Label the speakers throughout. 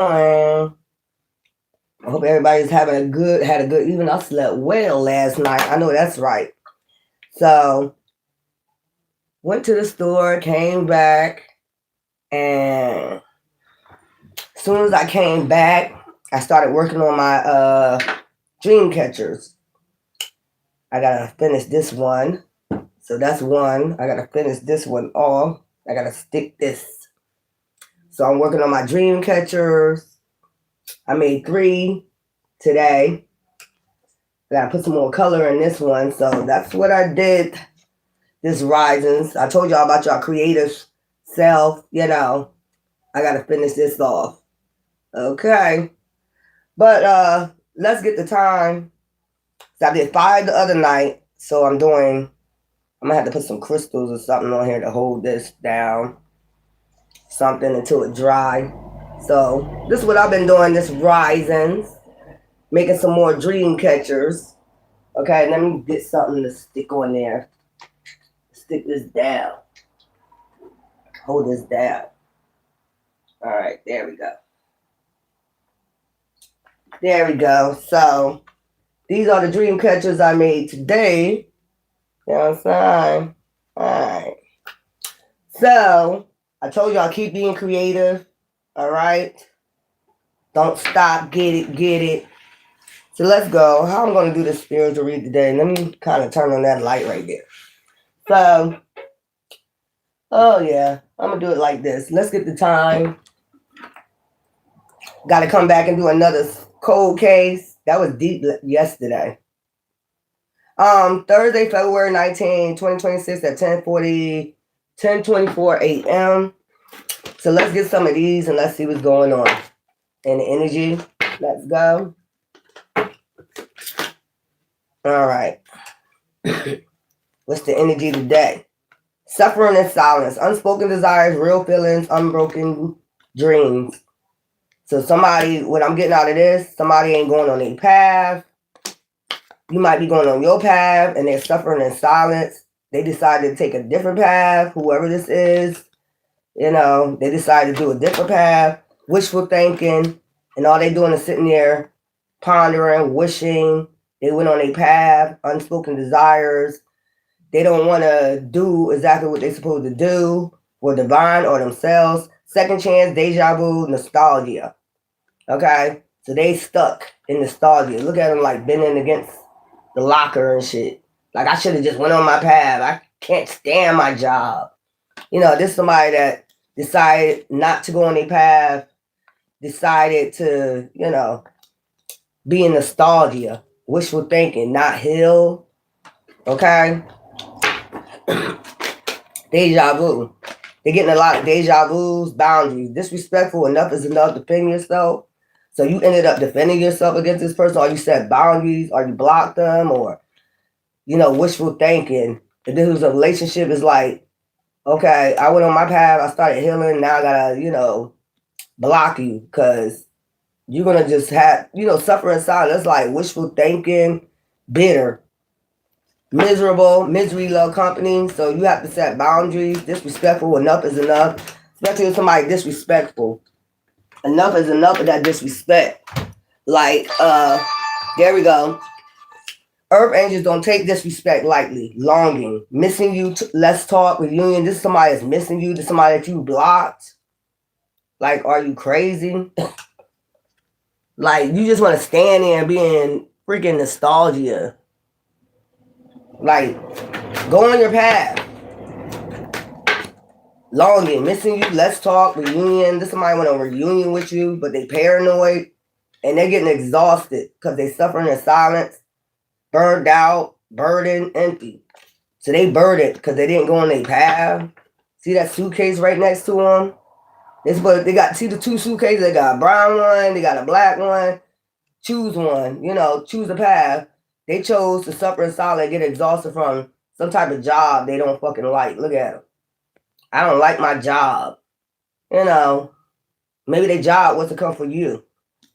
Speaker 1: I hope everybody's had a good evening. I slept well last night. I know that's right. So went to the store, came back, and as soon as I came back, I started working on my dream catchers. I gotta finish this one. So that's one. I gotta finish this one off. I gotta stick this. So I'm working on my dream catchers. I made 3 today. I gotta put some more color in this one. So that's what I did this risings. I told y'all about y'all creative self. I gotta finish this off. Okay. But let's get the time. So I did 5 the other night. So I'm gonna have to put some crystals or something on here to hold this down. Something until it dry. So this is what I've been doing this risings. Making some more dream catchers. Okay, let me get something to stick on there. Stick this down. Hold this down. All right, there we go. There we go. So these are the dream catchers I made today. You know what I'm saying? All right. So I told y'all keep being creative. All right. Don't stop. Get it. So let's go. How I'm going to do this spiritual read today. Let me kind of turn on that light right there. So, oh yeah, I'm going to do it like this. Let's get the time. Got to come back and do another cold case. That was deep yesterday. Thursday, February 19, 2026 at 10:24 a.m. So let's get some of these and let's see what's going on in the energy. Let's go. All right. What's the energy today? Suffering and silence, unspoken desires, real feelings, unbroken dreams. So somebody, what I'm getting out of this, somebody ain't going on their path. You might be going on your path and they're suffering in silence. They decided to take a different path, whoever this is. They decided to do a different path, wishful thinking, and all they doing is sitting there pondering, wishing. They went on a path, unspoken desires. They don't want to do exactly what they're supposed to do for divine or themselves. Second chance, deja vu, nostalgia. Okay? So they stuck in nostalgia. Look at them like bending against the locker and shit. Like I should have just went on my path. I can't stand my job. This is somebody that decided not to go on a path, decided to, be in nostalgia, wishful thinking, not heal. Okay? Deja vu. They're getting a lot of deja vus, boundaries, disrespectful, enough is enough, defend yourself. So you ended up defending yourself against this person, or you set boundaries, or you blocked them, or, wishful thinking. If this was a relationship, it's like, okay, I went on my path, I started healing, now I gotta, block you, because you're gonna just have, suffer in silence. That's like wishful thinking, bitter, miserable, misery love company. So you have to set boundaries, disrespectful, enough is enough. Especially if somebody disrespectful. Enough is enough of that disrespect. Like, there we go. Earth angels don't take disrespect lightly. Longing, missing you, let's talk, reunion. This is somebody that's missing you. This is somebody that you blocked. Like, are you crazy? Like, you just want to stand there and be in freaking nostalgia. Like, go on your path. Longing, missing you, let's talk, reunion. This somebody want a reunion with you, but they paranoid and they're getting exhausted because they suffering in silence, burned out, burdened, empty. So they burdened because they didn't go on their path. See that suitcase right next to them? They got, see the 2 suitcases? They got a brown one, they got a black one. Choose one, choose a path. They chose to suffer in silence and get exhausted from some type of job they don't fucking like. Look at them. I don't like my job. Maybe their job was to come for you.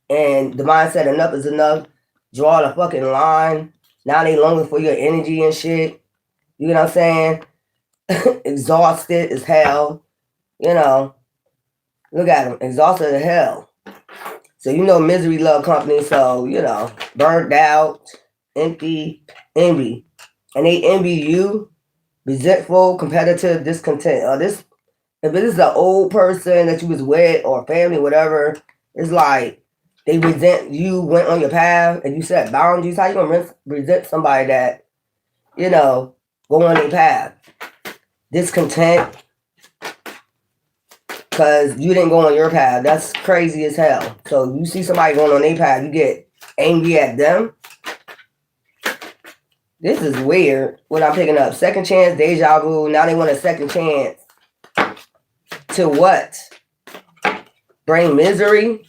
Speaker 1: And the mindset, enough is enough. Draw the fucking line. Now they longing for your energy and shit. You know what I'm saying? Exhausted as hell. Look at them. Exhausted as hell. So you know misery love company. So you know, burnt out, empty, envy, and they envy you, resentful, competitive, discontent. This if it is an old person that you was with or family, whatever, it's like they resent you went on your path and you set boundaries. How you gonna resent somebody that you know go on their path? Discontent because you didn't go on your path. That's crazy as hell. So you see somebody going on their path, you get angry at them. This is weird. What I'm picking up: second chance, deja vu. Now they want a second chance. To what? Bring misery.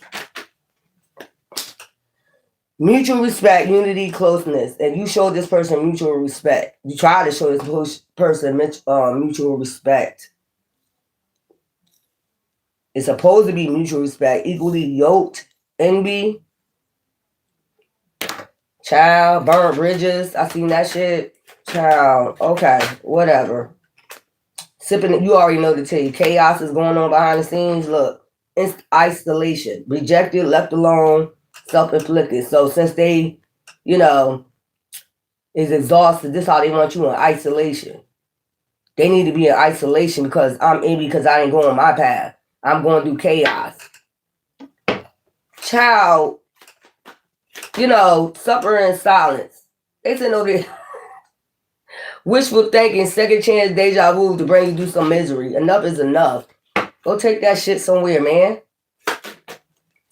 Speaker 1: Mutual respect, unity, closeness, and you show this person mutual respect. You try to show this person mutual respect. It's supposed to be mutual respect, equally yoked, envy, child, burnt bridges. I seen that shit. Child, okay, whatever. Sipping, you already know the tea. Chaos is going on behind the scenes. Look, it's isolation, rejected, left alone, self-inflicted. So since they, you know, is exhausted, this is how they want you in isolation. They need to be in isolation because I'm envy because I ain't going my path. I'm going through chaos. Child, you know, suffer in silence. They said no, they wishful thinking, second chance, deja vu to bring you through some misery. Enough is enough. Go take that shit somewhere, man.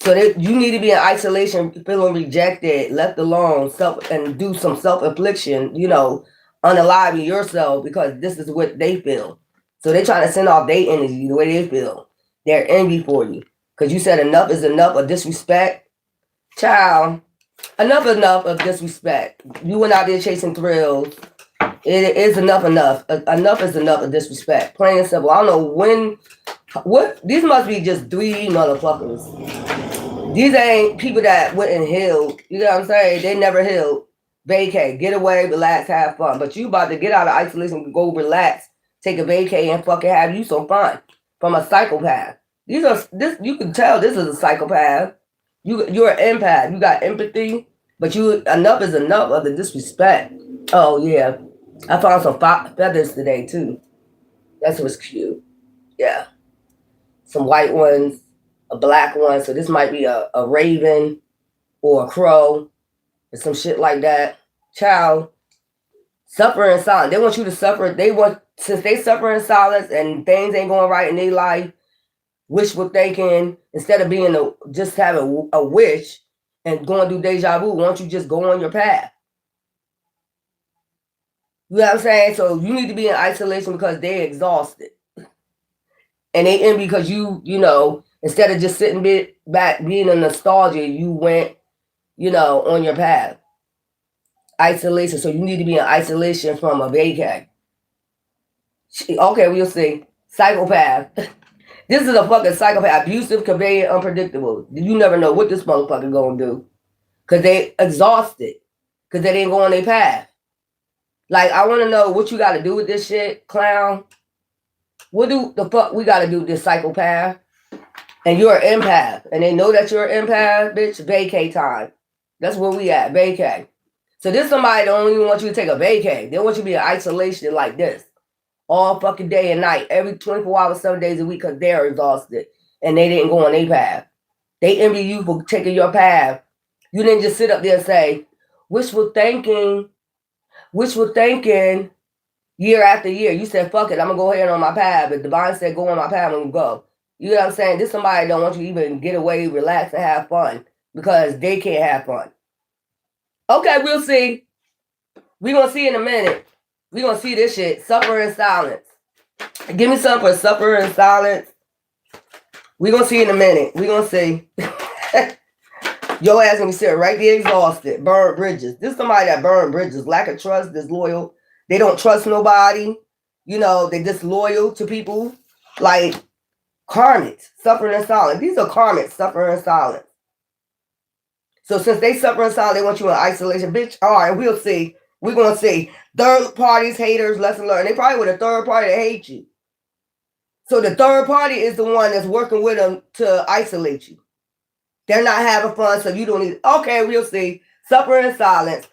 Speaker 1: So you need to be in isolation, feeling rejected, left alone, and do some self-infliction, you know, unaliving yourself because this is what they feel. So they're trying to send off their energy the way they feel. They're envy for you. Because you said enough is enough of disrespect. Child, enough of disrespect. You went out there chasing thrills. It is enough. Enough is enough of disrespect. Plain and simple. I don't know what, these must be just 3 motherfuckers. These ain't people that went and healed. You know what I'm saying? They never healed. Vacay, get away, relax, have fun. But you about to get out of isolation, go relax, take a vacay and fucking have you some fun from a psychopath. You can tell this is a psychopath. You're an empath. You got empathy, but enough is enough of the disrespect. Oh yeah, I found some feathers today too. That was cute. Yeah, some white ones, a black one. So this might be a raven or a crow or some shit like that. Child, suffer in silence. They want you to suffer. Since they suffer in silence and things ain't going right in their life, wishful thinking, instead of just having a wish and going through deja vu, why don't you just go on your path? You know what I'm saying? So you need to be in isolation because they're exhausted. And they envy because you know, instead of just sitting back being in nostalgia, you went, you know, on your path. Isolation. So you need to be in isolation from a vacay. Okay, we'll see. Psychopath. This is a fucking psychopath. Abusive, convenient, unpredictable. You never know what this motherfucker gonna do. Because they exhausted. Because they didn't go on their path. Like, I want to know what you got to do with this shit, clown. What do the fuck we got to do with this psychopath? And you're an empath. And they know that you're an empath, bitch. Vacay time. That's where we at, vacay. So this somebody don't even want you to take a vacay. They want you to be in isolation like this. All fucking day and night. Every 24 hours, 7 days a week because they're exhausted. And they didn't go on their path. They envy you for taking your path. You didn't just sit up there and say, wishful thinking, year after year. You said, fuck it, I'm going to go ahead on my path. If Divine said, go on my path, I'm going to go. You know what I'm saying? This somebody don't want you to even get away, relax, and have fun because they can't have fun. Okay, we'll see. We're going to see in a minute. We're going to see this shit. Suffer in silence. Give me something for suffer in silence. We're going to see in a minute. We're going to see. Your ass gonna be sitting right there exhausted. Burn bridges. This is somebody that burned bridges. Lack of trust, disloyal. They don't trust nobody. You know, they disloyal to people. Like karmic, suffering in silence. These are karmic, suffering in silence. So since they suffer in silence, they want you in isolation. Bitch, all right, we'll see. We're gonna see. Third parties, haters, lesson learned. They probably with a third party that hate you. So the third party is the one that's working with them to isolate you. They're not having fun, so you don't need. Okay, we'll see. Suffer in silence.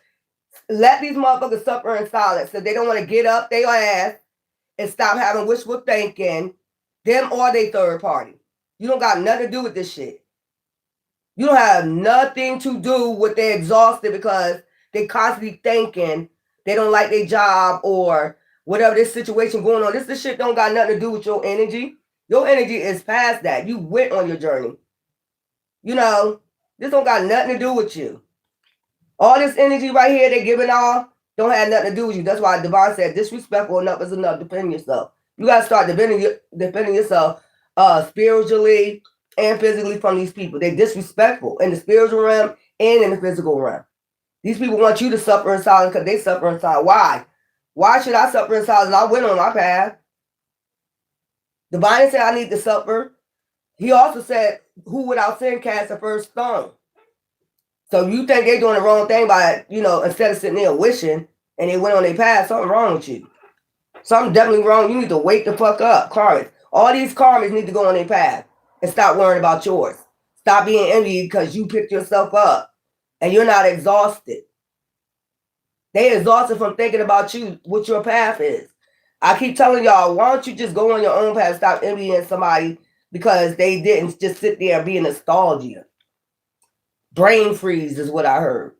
Speaker 1: Let these motherfuckers suffer in silence, so they don't want to get up their ass and stop having wishful thinking. Them or they third party. You don't got nothing to do with this shit. You don't have nothing to do with they're exhausted because they constantly thinking they don't like their job or whatever this situation going on. This shit don't got nothing to do with your energy. Your energy is past that. You went on your journey. You know, this don't got nothing to do with you. All this energy right here they giving off don't have nothing to do with you. That's why Devon said disrespectful enough is enough. Defend yourself. You gotta start defending yourself spiritually and physically from these people. They disrespectful in the spiritual realm and in the physical realm. These people want you to suffer in silence because they suffer in silence. Why? Why should I suffer in silence? I went on my path. Divine said I need to suffer. He also said, who without sin cast the first stone? So you think they're doing the wrong thing by, instead of sitting there wishing and they went on their path, something wrong with you. Something definitely wrong. You need to wake the fuck up. Karmics. All these karmics need to go on their path and stop worrying about yours. Stop being envied because you picked yourself up and you're not exhausted. They exhausted from thinking about you, what your path is. I keep telling y'all, why don't you just go on your own path, stop envying somebody because they didn't just sit there and be in nostalgia. Brain freeze is what I heard.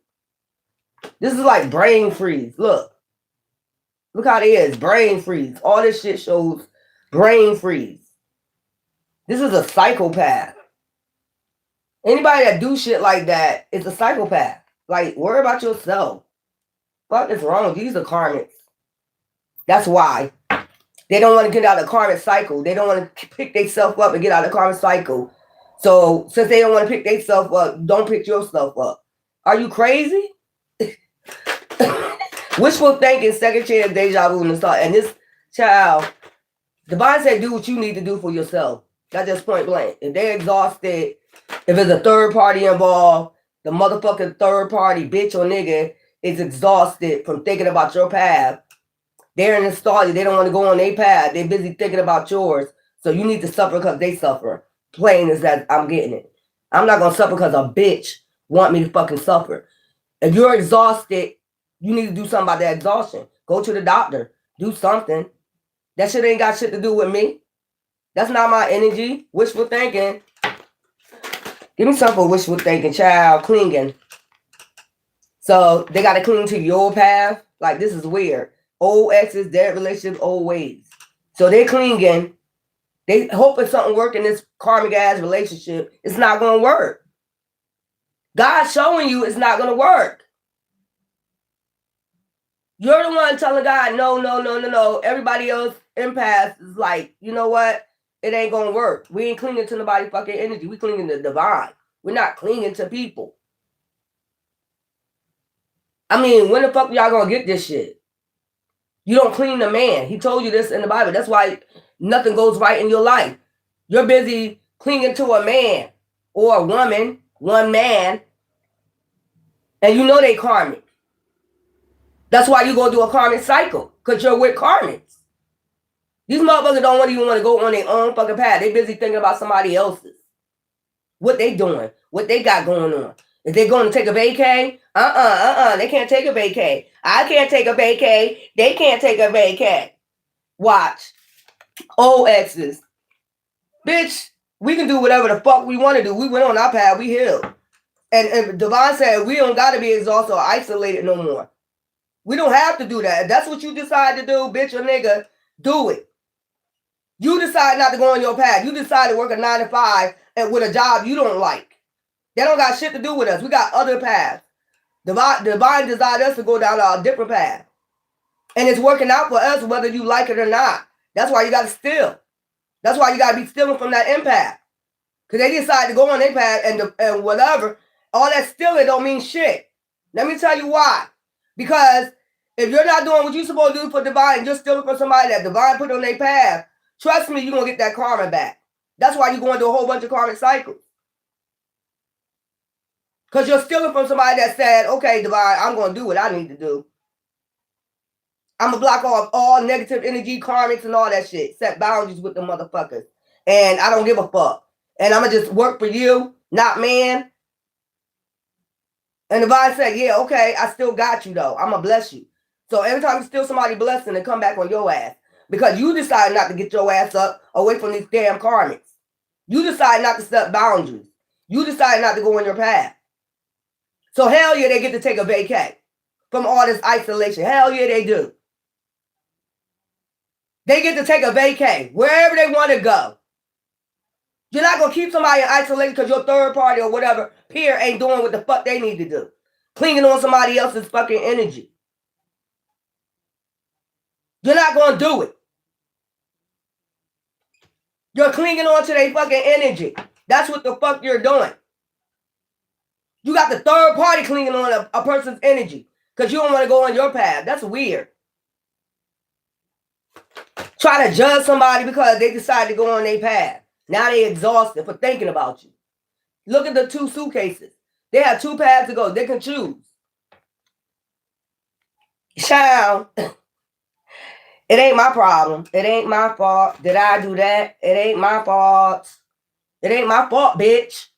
Speaker 1: This is like brain freeze. Look how it is. Brain freeze. All this shit shows brain freeze. This is a psychopath. Anybody that do shit like that is a psychopath. Like, worry about yourself. Fuck is wrong? These are karmics. That's why. They don't want to get out of the karmic cycle. They don't want to pick themselves up and get out of the karmic cycle. So, since they don't want to pick themselves up, don't pick yourself up. Are you crazy? Wishful thinking, second chance, deja vu, and stuff. And this child, Divine said, do what you need to do for yourself. That's just point blank. If they're exhausted, if there's a third party involved, the motherfucking third party bitch or nigga is exhausted from thinking about your path. They're in nostalgia. They don't want to go on their path. They're busy thinking about yours. So you need to suffer because they suffer. Plain as that, I'm getting it. I'm not going to suffer because a bitch want me to fucking suffer. If you're exhausted, you need to do something about that exhaustion. Go to the doctor. Do something. That shit ain't got shit to do with me. That's not my energy. Wishful thinking. Give me something for wishful thinking, child. Clinging. So they got to cling to your path. Like, this is weird. Old exes, dead relationships, old ways. So they clinging. They hoping something work in this karmic ass relationship. It's not going to work. God's showing you it's not going to work. You're the one telling God, no. Everybody else empaths is like, you know what? It ain't going to work. We ain't clinging to nobody's fucking energy. We clinging to divine. We're not clinging to people. I mean, when the fuck y'all going to get this shit? You don't cling to man. He told you this in the Bible. That's why nothing goes right in your life. You're busy clinging to a man or a woman, one man, and you know they karmic. That's why you go through a karmic cycle, because you're with karmics. These motherfuckers don't even want to go on their own fucking path. They busy thinking about somebody else's. What they doing, what they got going on. If they're going to take a vacay, they can't take a vacay. I can't take a vacay. They can't take a vacay. Watch. Old exes. Bitch, we can do whatever the fuck we want to do. We went on our path. We healed. And Devon said we don't got to be exhausted or isolated no more. We don't have to do that. If that's what you decide to do, bitch or nigga, do it. You decide not to go on your path. You decide to work a 9 to 5 and with a job you don't like. They don't got shit to do with us. We got other paths. Divine desired us to go down a different path. And it's working out for us whether you like it or not. That's why you got to steal. That's why you got to be stealing from that empath. Because they decide to go on their path and whatever. All that stealing don't mean shit. Let me tell you why. Because if you're not doing what you're supposed to do for divine and you're stealing from somebody that divine put on their path, trust me, you're going to get that karma back. That's why you're going through a whole bunch of karmic cycles. Because you're stealing from somebody that said, okay, divine, I'm going to do what I need to do. I'm going to block off all negative energy, karmics, and all that shit. Set boundaries with the motherfuckers. And I don't give a fuck. And I'm going to just work for you. not man. And the Bible said, yeah, okay, I still got you though. I'm going to bless you. So every time you steal somebody's blessing, they come back on your ass. Because you decide not to get your ass up away from these damn karmics. You decide not to set boundaries. You decide not to go on your path. So hell yeah, they get to take a vacay from all this isolation. Hell yeah, they do. They get to take a vacay wherever they want to go. You're not going to keep somebody in isolation because your third party or whatever peer ain't doing what the fuck they need to do. Clinging on somebody else's fucking energy. You're not going to do it. You're clinging on to their fucking energy. That's what the fuck you're doing. You got the third party clinging on a person's energy because you don't want to go on your path. That's weird. Try to judge somebody because they decided to go on their path. Now they exhausted for thinking about you. Look at the 2 suitcases. They have 2 paths to go. They can choose. Child, it ain't my problem. It ain't my fault. Did I do that? It ain't my fault. It ain't my fault, bitch.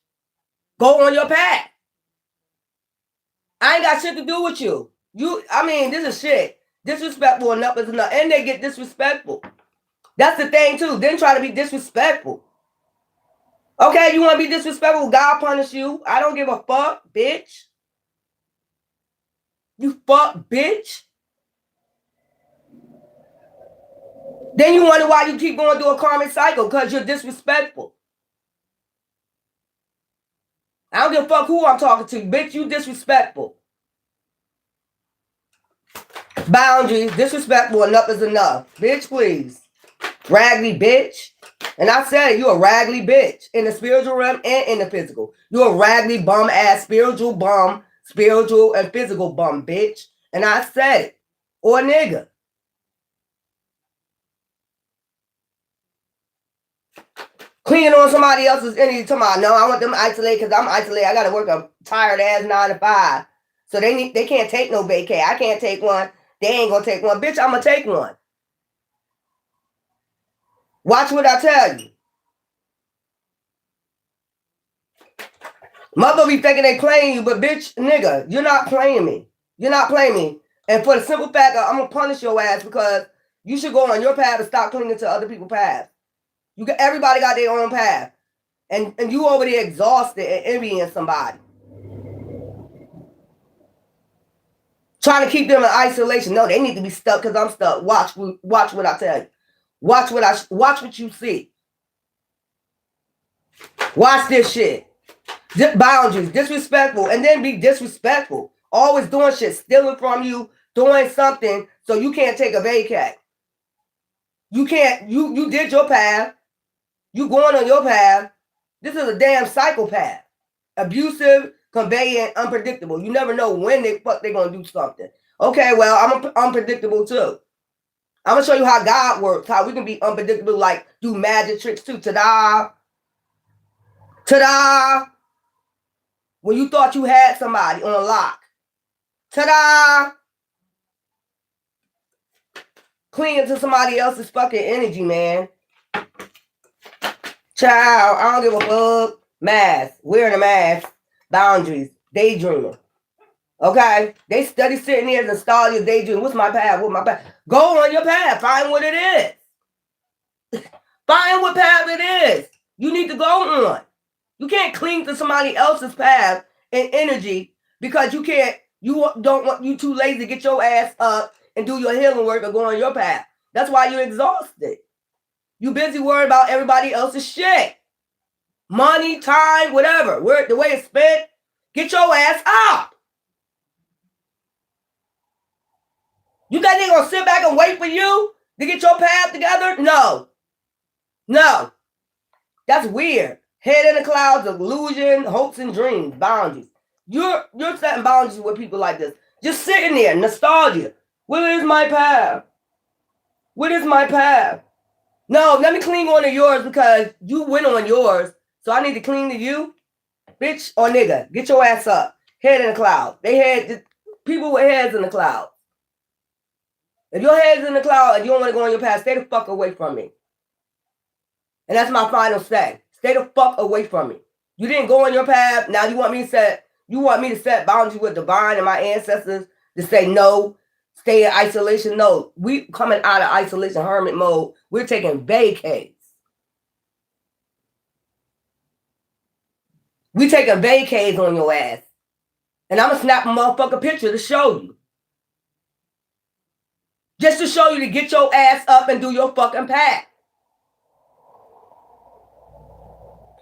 Speaker 1: Go on your path. I ain't got shit to do with you. This is shit. Disrespectful enough is enough. And they get disrespectful. That's the thing, too. Then try to be disrespectful. Okay, you want to be disrespectful? God punish you. I don't give a fuck, bitch. You fuck, bitch. Then you wonder why you keep going through a karmic cycle because you're disrespectful. I don't give a fuck who I'm talking to. Bitch, you disrespectful. Boundaries, disrespectful, enough is enough. Bitch, please. Raggedy bitch. And I said it, you a raggedy bitch. In the spiritual realm and in the physical. You a raggedy bum ass spiritual and physical bum, bitch. And I said it. Or nigga. Cleaning on somebody else's energy. Talking about, no, I want them isolated because I'm isolated. I got to work a tired ass 9 to 5. So they can't take no vacay. I can't take one. They ain't going to take one. Bitch, I'm going to take one. Watch what I tell you. Mother be thinking they playing you, but bitch, nigga, you're not playing me. You're not playing me. And for the simple fact of I'm going to punish your ass because you should go on your path and stop clinging to other people's paths. Everybody got their own path. And you over there exhausted and envying somebody. Trying to keep them in isolation. No, they need to be stuck because I'm stuck. Watch what I tell you. Watch what you see. Watch this shit. Boundaries, disrespectful, and then be disrespectful. Always doing shit, stealing from you, doing something so you can't take a vacay. You can't, you did your path. You going on your path. This is a damn psychopath. Abusive, conveying, unpredictable. You never know when they're going to do something. Okay, well, I'm unpredictable too. I'm going to show you how God works, how we can be unpredictable, like do magic tricks too. Ta-da! Ta-da! When you thought you had somebody on a lock. Ta-da! Clinging to somebody else's fucking energy, man. Child, I don't give a fuck. Mask. Wearing a mask. Boundaries. Daydreaming. Okay? They study sitting there and install your daydream. What's my path? What's my path? Go on your path. Find what it is. Find what path it is. You need to go on. You can't cling to somebody else's path and energy because you too lazy to get your ass up and do your healing work or go on your path. That's why you're exhausted. You busy worrying about everybody else's shit. Money, time, whatever. The way it's spent, get your ass up. You think they're going to sit back and wait for you to get your path together? No. No. That's weird. Head in the clouds, illusion, hopes and dreams, boundaries. You're setting boundaries with people like this. Just sitting there, nostalgia. What is my path? What is my path? No, let me cling on to yours because you went on yours. So I need to cling to you. Bitch or nigga, get your ass up. Head in the cloud. People with heads in the cloud. If your head's in the cloud and you don't want to go on your path, stay the fuck away from me. And that's my final say. Stay the fuck away from me. You didn't go on your path. Now you want me to set boundaries with divine and my ancestors to say no, stay in isolation. No, we coming out of isolation, hermit mode. We're taking vacays. We taking vacays on your ass. And I'm going to snap a motherfucking picture to show you. Just to show you to get your ass up and do your fucking path.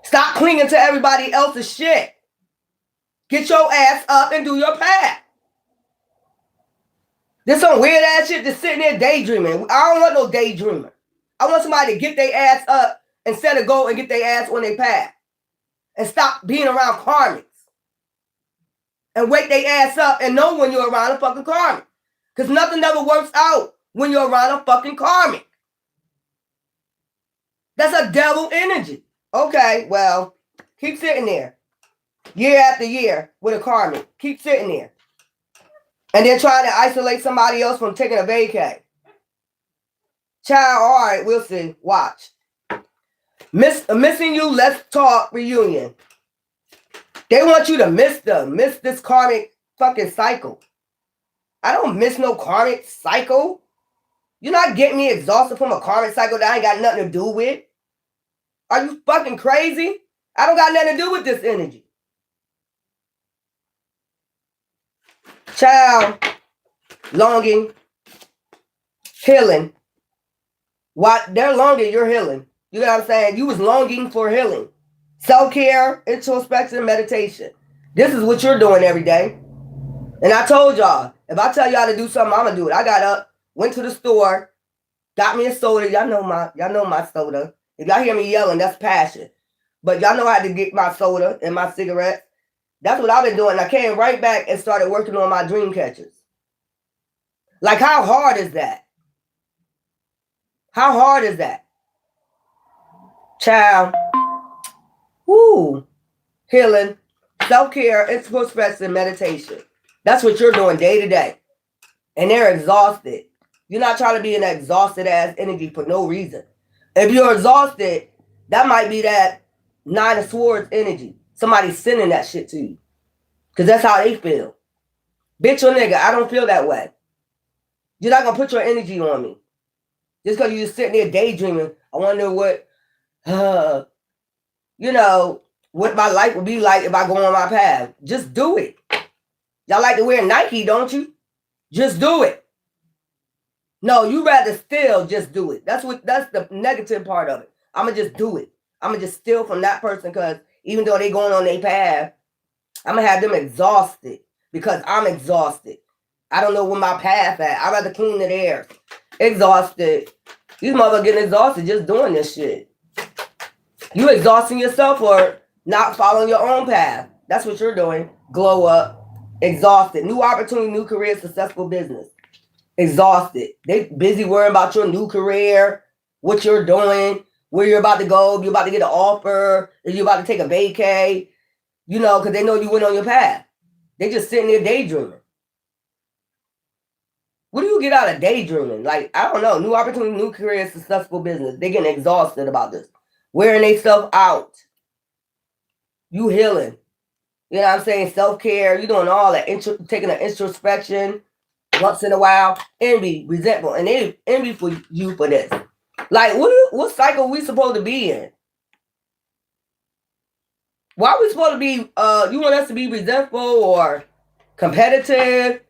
Speaker 1: Stop clinging to everybody else's shit. Get your ass up and do your path. There's some weird ass shit just sitting there daydreaming. I don't want no daydreamer. I want somebody to get their ass up instead of go and get their ass on their path. And stop being around karmics. And wake their ass up and know when you're around a fucking karmic. Because nothing ever works out when you're around a fucking karmic. That's a devil energy. Okay, well, keep sitting there. Year after year with a karmic. Keep sitting there. And then trying to isolate somebody else from taking a vacay. Child, all right, we'll see. Watch. Missing you, let's talk reunion. They want you to miss this karmic fucking cycle. I don't miss no karmic cycle. You're not getting me exhausted from a karmic cycle that I ain't got nothing to do with. Are you fucking crazy? I don't got nothing to do with this energy. Child, longing, healing. What they're longing, you're healing. You know what I'm saying? You was longing for healing. Self-care, introspection, meditation. This is what you're doing every day. And I told y'all, if I tell y'all to do something, I'm gonna do it. I got up, went to the store, got me a soda. Y'all know my soda. If y'all hear me yelling, that's passion. But y'all know how to get my soda and my cigarettes. That's what I've been doing. I came right back and started working on my dream catchers. Like, how hard is that? How hard is that? Child. Woo. Healing, self-care, introspection, meditation. That's what you're doing day to day. And they're exhausted. You're not trying to be an exhausted ass energy for no reason. If you're exhausted, that might be that Nine of Swords energy. Somebody's sending that shit to you. Because that's how they feel. Bitch or nigga, I don't feel that way. You're not going to put your energy on me. Just because you're just sitting there daydreaming. I wonder what, what my life would be like if I go on my path. Just do it. Y'all like to wear Nike, don't you? Just do it. No, you rather still just do it. That's the negative part of it. I'm going to just do it. I'm going to just steal from that person because even though they going on their path, I'm going to have them exhausted because I'm exhausted. I don't know where my path at. I'd rather clean the air. Exhausted. These motherfuckers getting exhausted just doing this shit. You exhausting yourself for not following your own path. That's what you're doing. Glow up. Exhausted. New opportunity, new career, successful business. Exhausted. They busy worrying about your new career, what you're doing, where you're about to go, if you're about to get an offer, if you're about to take a vacay, because they know you went on your path. They just sitting there daydreaming. What do you get out of daydreaming? Like, I don't know. New opportunity, new career, successful business. They getting exhausted about this. Wearing themselves out. You healing. You know what I'm saying? Self-care. You doing all that. Taking an introspection once in a while. Envy, resentful. And they envy for you for this. Like, what cycle we supposed to be in? Why are we supposed to be, you want us to be resentful or competitive?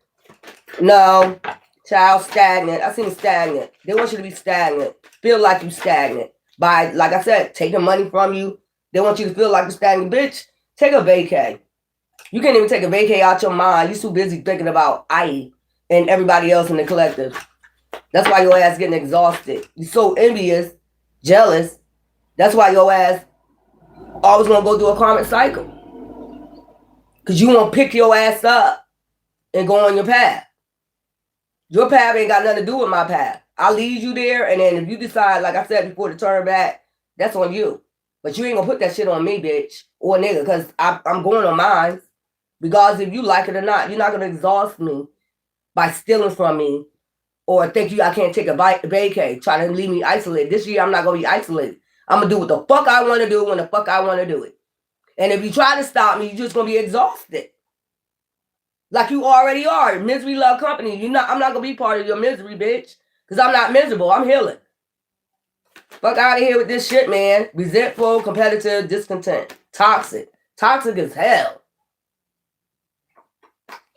Speaker 1: No. Child, stagnant. I seen stagnant. They want you to be stagnant. Feel like you stagnant. By, like I said, taking money from you. They want you to feel like you're stagnant. Bitch, take a vacay. You can't even take a vacay out your mind. You're too busy thinking about I and everybody else in the collective. That's why your ass getting exhausted. You're so envious, jealous. That's why your ass always gonna go through a karmic cycle. Because you won't pick your ass up and go on your path. Your path ain't got nothing to do with my path. I'll lead you there, and then if you decide, like I said before, to turn back, that's on you. But you ain't gonna put that shit on me, bitch, or nigga, because I'm going on mine. Because if you like it or not, you're not gonna exhaust me by stealing from me or think I can't take a vacay, trying to leave me isolated. This year, I'm not gonna be isolated. I'm gonna do what the fuck I want to do when the fuck I want to do it. And if you try to stop me, you're just going to be exhausted. Like you already are. Misery love company. I'm not going to be part of your misery, bitch. Because I'm not miserable. I'm healing. Fuck out of here with this shit, man. Resentful, competitive, discontent. Toxic. Toxic as hell.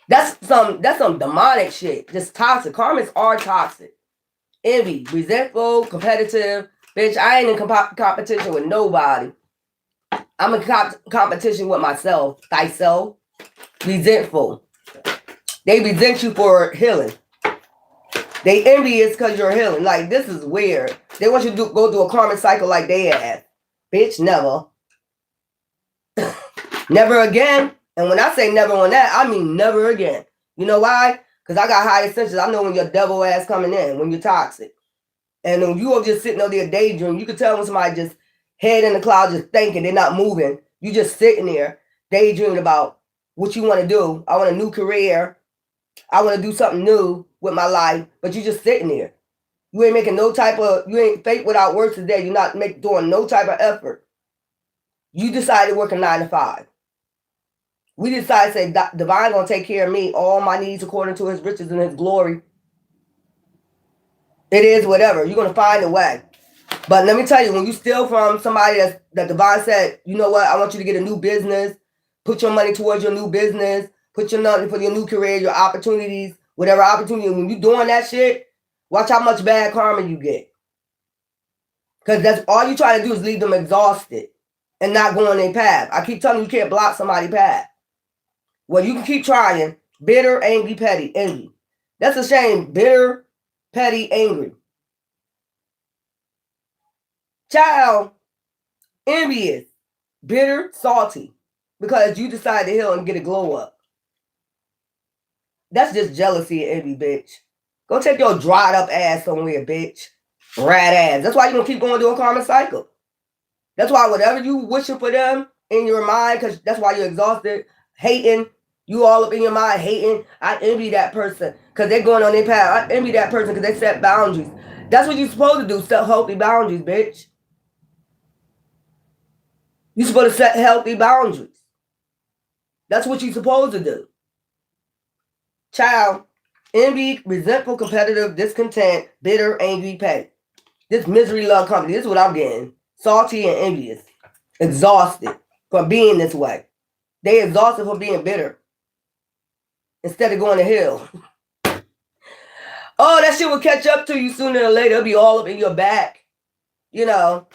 Speaker 1: That's some demonic shit. Just toxic. Karmics are toxic. Envy. Resentful, competitive. Bitch, I ain't in competition with nobody. I'm in competition with myself. Thyself. Resentful. They resent you for healing. They envious because you're healing. Like, this is weird. They want you to go through a karmic cycle like they have. Bitch, never. Never again. And when I say never on that, I mean never again. You know why? Because I got high ascensions. I know when your devil ass coming in, when you're toxic. And when you are just sitting over there daydreaming, you can tell when somebody just head in the cloud just thinking, they're not moving. You just sitting there daydreaming about what you want to do. I want a new career. I want to do something new with my life. But you just sitting there. You ain't making no type of, you ain't faith without works today. You're not doing no type of effort. You decided to work a 9 to 5. We decided to say, Divine going to take care of me, all my needs according to his riches and his glory. It is whatever. You're going to find a way. But let me tell you, when you steal from somebody that Divine said, you know what, I want you to get a new business, put your money towards your new business, put your money for your new career, your opportunities, whatever opportunity. When you're doing that shit, watch how much bad karma you get. Because that's all you try to do is leave them exhausted and not go on their path. I keep telling you, you can't block somebody's path. Well, you can keep trying. Bitter, angry, petty, envy. That's a shame. Bitter, petty, angry. Child, envious, bitter, salty. Because you decide to heal and get a glow up. That's just jealousy and envy, bitch. Go take your dried up ass somewhere, bitch. Rat ass. That's why you're going to keep going through a karmic cycle. That's why whatever you wishing for them in your mind, because that's why you're exhausted, hating, you all up in your mind hating. I envy that person because they're going on their path. I envy that person because they set boundaries. That's what you're supposed to do, set healthy boundaries, bitch. You're supposed to set healthy boundaries. That's what you're supposed to do. Child, envy, resentful, competitive, discontent, bitter, angry, petty. This misery love company, this is what I'm getting. Salty and envious. Exhausted from being this way. They exhausted from being bitter. Instead of going to hell. Oh, that shit will catch up to you sooner or later. It'll be all up in your back. You know.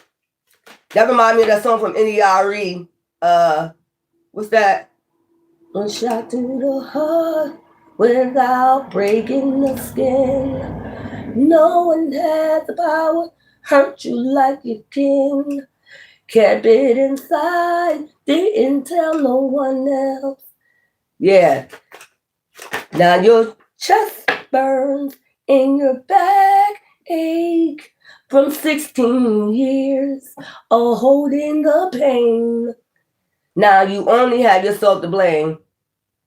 Speaker 1: That reminds me of that song from India.Arie. What's that? One shot to the heart without breaking the skin. No one has the power hurt you like you can. Kept it inside, didn't tell no one else. Yeah. Now your chest burns and your back ache from 16 years of holding the pain. Now you only have yourself to blame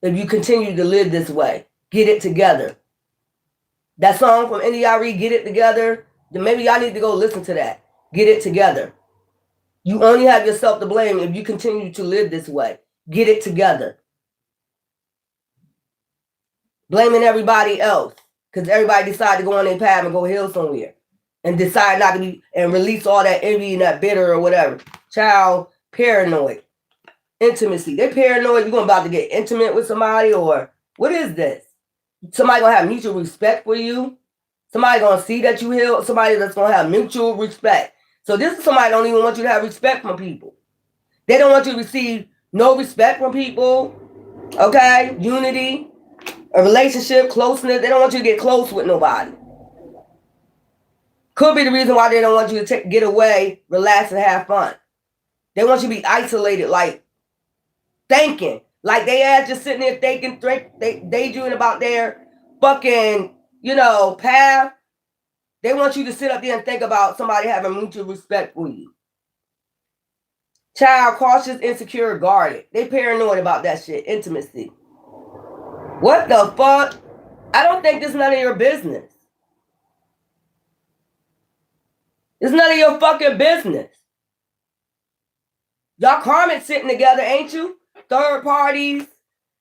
Speaker 1: if you continue to live this way. Get it together. That song from India.Arie, Get It Together, then maybe y'all need to go listen to that. Get it together. You only have yourself to blame if you continue to live this way. Get it together. Blaming everybody else because everybody decided to go on their path and go heal somewhere and decide not to be and release all that envy and that bitter or whatever. Child, paranoid. Intimacy. They're paranoid. You're about to get intimate with somebody or what is this? Somebody gonna have mutual respect for you. Somebody gonna see that you heal. Somebody that's gonna have mutual respect. So this is somebody don't even want you to have respect from people. They don't want you to receive no respect from people. Okay? Unity. A relationship, closeness. They don't want you to get close with nobody. Could be the reason why they don't want you to get away, relax, and have fun. They want you to be isolated, like thinking. Like they ass just sitting there thinking, daydreaming about their fucking, path. They want you to sit up there and think about somebody having mutual respect for you. Child, cautious, insecure, guarded. They paranoid about that shit. Intimacy. What the fuck? I don't think this is none of your business. It's none of your fucking business. Y'all karmic sitting together, ain't you? Third parties,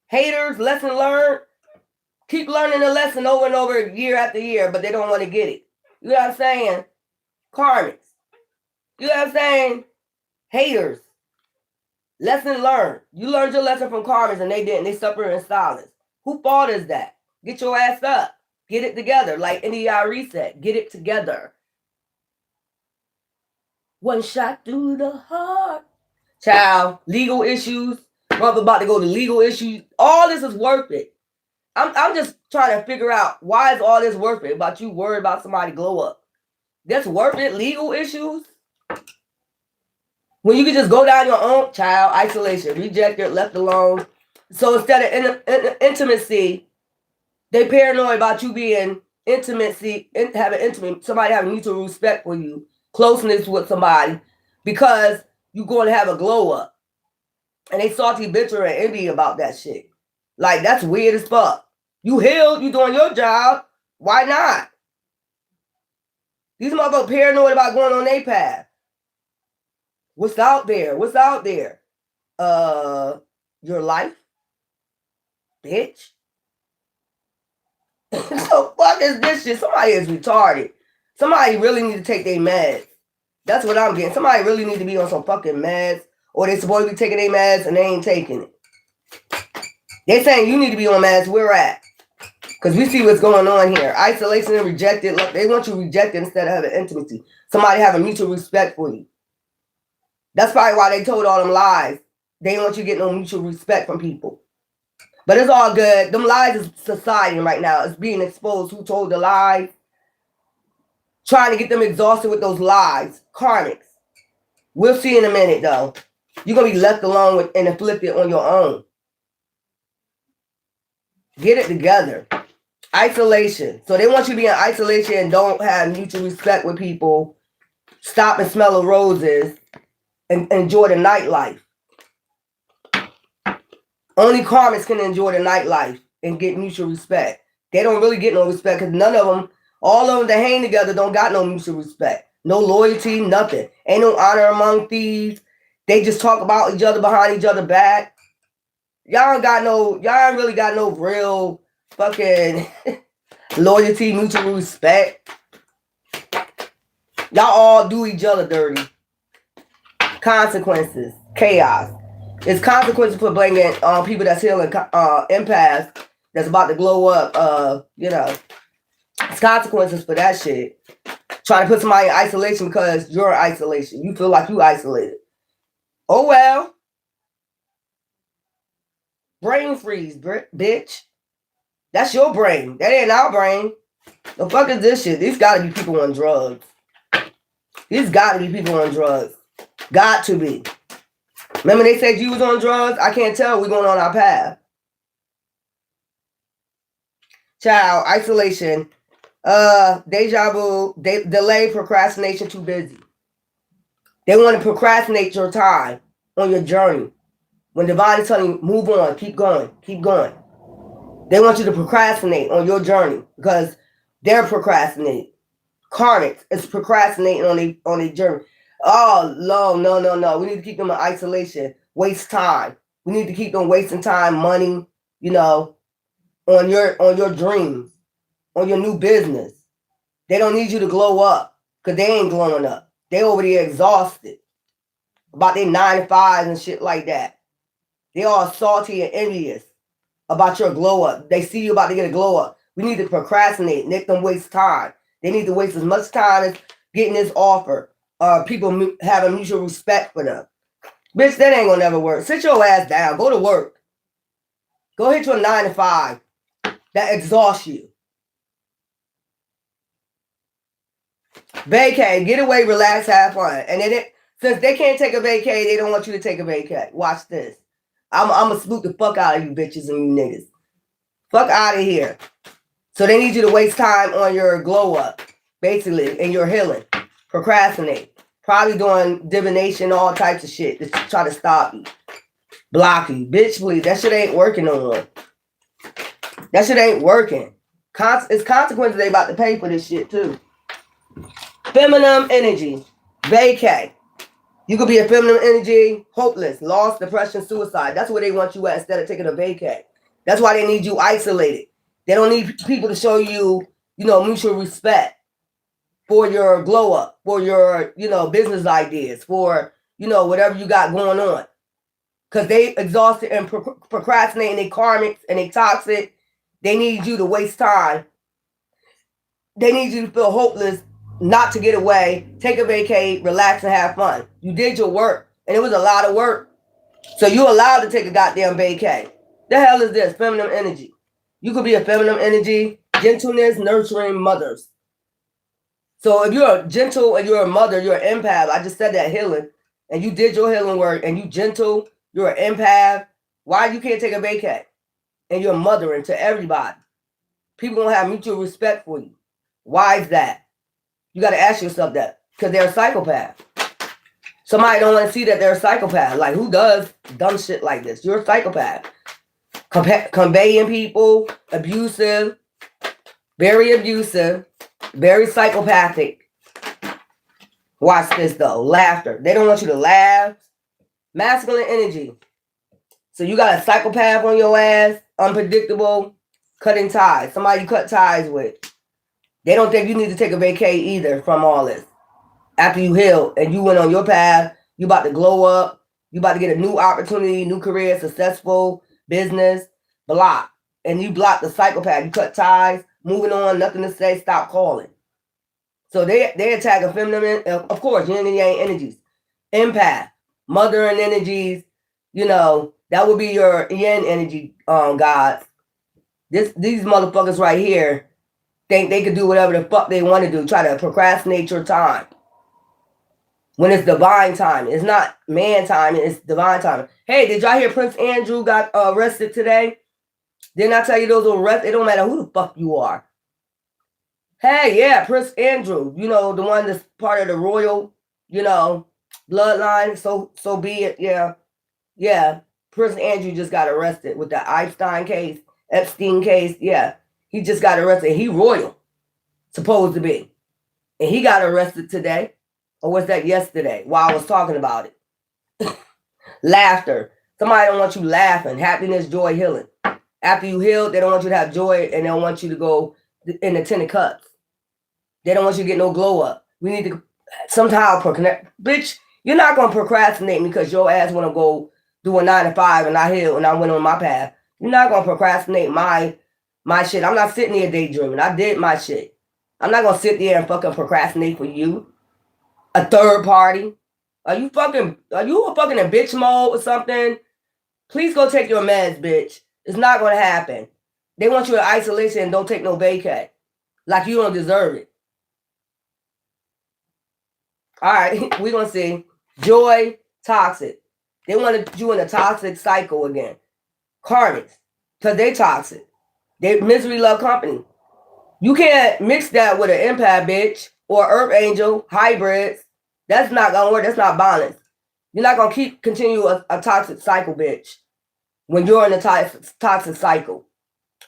Speaker 1: haters, lesson learned. Keep learning the lesson over and over year after year, but they don't want to get it. You know what I'm saying? Karmics. You know what I'm saying? Haters. Lesson learned. You learned your lesson from karmics and they didn't. They suffer in silence. Who fault is that? Get your ass up. Get it together. Like India.Arie said, get it together. One shot through the heart. Child, legal issues. Brother about to go to legal issues. All this is worth it. I'm just trying to figure out why is all this worth it about you worried about somebody glow up. That's worth it? Legal issues? When you can just go down your own, child, isolation, rejected, left alone. So instead of intimacy, they paranoid about you being somebody having mutual respect for you, closeness with somebody, because you're going to have a glow up. And they salty, bitter, and envy about that shit. Like, that's weird as fuck. You healed, you doing your job. Why not? These motherfuckers paranoid about going on their path. What's out there? What's out there? Your life? Bitch. So fuck is this shit? Somebody is retarded. Somebody really need to take their meds. That's what I'm getting. Somebody really need to be on some fucking meds. Or they supposed to be taking their meds and they ain't taking it. They saying you need to be on meds. Where at? Because we see what's going on here. Isolation and rejected. Look, they want you rejected instead of having intimacy. Somebody having mutual respect for you. That's probably why they told all them lies. They don't want you to get no mutual respect from people. But it's all good. Them lies is society right now. It's being exposed. Who told the lies? Trying to get them exhausted with those lies. Karmics. We'll see in a minute, though. You're going to be left alone with and afflicted on your own. Get it together. Isolation. So they want you to be in isolation and don't have mutual respect with people. Stop and smell the roses and enjoy the nightlife. Only karmics can enjoy the nightlife and get mutual respect. They don't really get no respect because none of them, all of them that hang together don't got no mutual respect. No loyalty, nothing. Ain't no honor among thieves. They just talk about each other behind each other back. Y'all ain't really got no real fucking loyalty, mutual respect. Y'all all do each other dirty. Consequences. Chaos. It's consequences for blaming people that's healing empaths that's about to glow up. It's consequences for that shit. Trying to put somebody in isolation because you're in isolation. You feel like you isolated. Oh well. Brain freeze, bitch. That's your brain. That ain't our brain. The fuck is this shit? These gotta be people on drugs. These gotta be people on drugs. Got to be. Remember they said you was on drugs? I can't tell. We're going on our path. Child, isolation. Deja vu. Delay, procrastination, too busy. They want to procrastinate your time on your journey. When divine is telling you, move on, keep going, keep going. They want you to procrastinate on your journey because they're procrastinating. Karmics is procrastinating on their journey. Oh, no. We need to keep them in isolation. Waste time. We need to keep them wasting time, money, on your dreams, on your new business. They don't need you to glow up because they ain't glowing up. They already exhausted about their 9 to 5 and shit like that. They all salty and envious about your glow up. They see you about to get a glow up. We need to procrastinate, make them waste time. They need to waste as much time as getting this offer. People having mutual respect for them. Bitch, that ain't gonna never work. Sit your ass down. Go to work. Go hit your 9 to 5. That exhausts you. Vacay. Get away, relax, have fun. And then since they can't take a vacay, they don't want you to take a vacay. Watch this. I'm gonna salute the fuck out of you bitches and you niggas. Fuck out of here. So they need you to waste time on your glow up, basically, and your healing. Procrastinate. Probably doing divination, all types of shit to try to stop you. Block you. Bitch, please. That shit ain't working no more. That shit ain't working. It's consequences they about to pay for this shit, too. Feminine energy. Vacay. You could be a feminine energy, hopeless, lost, depression, suicide. That's where they want you at instead of taking a vacay. That's why they need you isolated. They don't need people to show you, mutual respect for your glow up, for your, business ideas, for, whatever you got going on. Because they exhausted and procrastinating, they karmic and they toxic. They need you to waste time. They need you to feel hopeless, not to get away, take a vacay, relax, and have fun. You did your work, and it was a lot of work. So you allowed to take a goddamn vacay. The hell is this? Feminine energy. You could be a feminine energy, gentleness, nurturing mothers. So if you're gentle and you're a mother, you're an empath. I just said that healing, and you did your healing work, and you gentle, you're an empath. Why you can't take a vacay? And you're mothering to everybody. People don't have mutual respect for you. Why is that? You got to ask yourself that, because they're a psychopath. Somebody don't want to see that they're a psychopath. Like, who does dumb shit like this? You're a psychopath. Conveying people, abusive, very psychopathic. Watch this, though. Laughter. They don't want you to laugh. Masculine energy. So you got a psychopath on your ass, unpredictable, cutting ties. Somebody you cut ties with. They don't think you need to take a vacay either from all this. After you heal and you went on your path, you about to glow up, you about to get a new opportunity, new career, successful business, block. And you block the psychopath. You cut ties, moving on, nothing to say, stop calling. So they attack a feminine, of course, yin and yang energies. Empath, mothering energies, that would be your yin energy, gods. These motherfuckers right here think they can do whatever the fuck they want to do, try to procrastinate your time. When it's divine time. It's not man time, it's divine time. Hey, did y'all hear Prince Andrew got arrested today? Didn't I tell you those arrests? It don't matter who the fuck you are. Hey, yeah, Prince Andrew, the one that's part of the royal, bloodline. So be it. Yeah. Prince Andrew just got arrested with the Epstein case. Yeah. He just got arrested. He royal, supposed to be. And he got arrested today. Or was that yesterday while I was talking about it? Laughter. Somebody don't want you laughing. Happiness, joy, healing. After you heal, they don't want you to have joy and they don't want you to go in the 10 of cups. They don't want you to get no glow up. We need to somehow connect. Bitch, you're not going to procrastinate because your ass want to go do a 9 to 5 and I heal and I went on my path. You're not going to procrastinate my shit. I'm not sitting here daydreaming. I did my shit. I'm not going to sit there and fucking procrastinate for you. A third party? Are you a fucking in bitch mode or something? Please go take your meds, bitch. It's not going to happen. They want you in isolation and don't take no vacay. Like you don't deserve it. All right, we're going to see. Joy, toxic. They want you in a toxic cycle again. Karmics, because they toxic. They misery love company. You can't mix that with an empath, bitch, or earth angel, hybrids. That's not going to work. That's not balance. You're not going to continue a toxic cycle, bitch, when you're in a toxic cycle.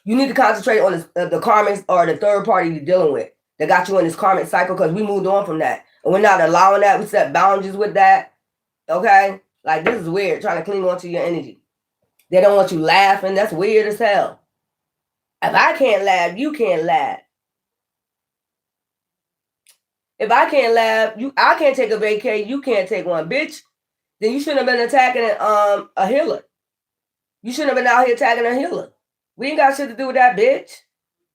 Speaker 1: You need to concentrate on the karmics or the third party you're dealing with that got you in this karmic cycle, because we moved on from that. And we're not allowing that. We set boundaries with that. Okay? Like, this is weird, trying to cling on to your energy. They don't want you laughing. That's weird as hell. If I can't laugh, you can't laugh. If I can't laugh, I can't take a vacay, you can't take one, bitch. Then you shouldn't have been attacking a healer. You shouldn't have been out here attacking a healer. We ain't got shit to do with that, bitch.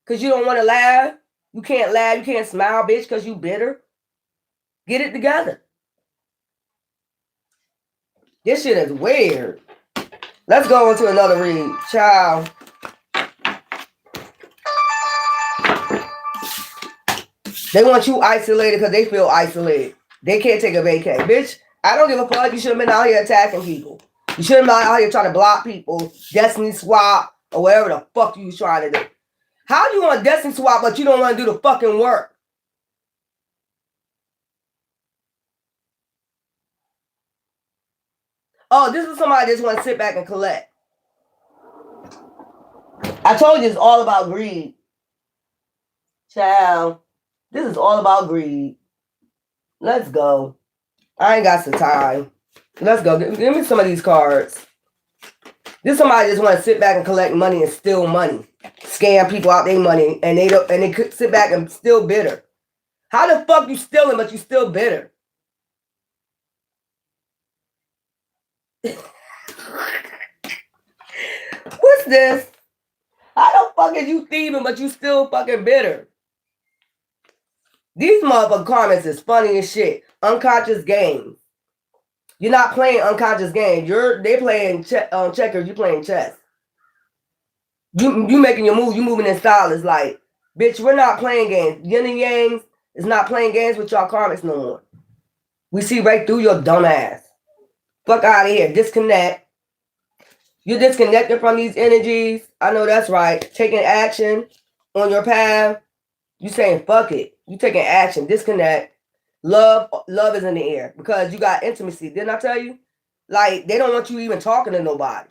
Speaker 1: Because you don't want to laugh. You can't laugh. You can't smile, bitch, because you bitter. Get it together. This shit is weird. Let's go into another read. Child. They want you isolated because they feel isolated. They can't take a vacay. Bitch, I don't give a fuck. You should have been out here attacking people. You should have been out here trying to block people, destiny swap, or whatever the fuck you was trying to do. How do you want destiny swap, but you don't want to do the fucking work? Oh, this is somebody that just want to sit back and collect. I told you it's all about greed. Child. This is all about greed. Let's go. I ain't got some time. Let's go. Give me some of these cards. This somebody just want to sit back and collect money and steal money. Scam people out their money. And they could sit back and still bitter. How the fuck you stealing but you still bitter? What's this? How the fuck is you thieving but you still fucking bitter? These motherfucking comments is funny as shit. Unconscious games. You're not playing unconscious games. They playing checkers. You playing chess. You making your move. You moving in style. It's like, bitch, we're not playing games. Yin and Yang is not playing games with y'all karmics no more. We see right through your dumb ass. Fuck out of here. Disconnect. You're disconnected from these energies. I know that's right. Taking action on your path. You saying fuck it. You taking action. Disconnect. Love is in the air because you got intimacy. Didn't I tell you? Like, they don't want you even talking to nobody.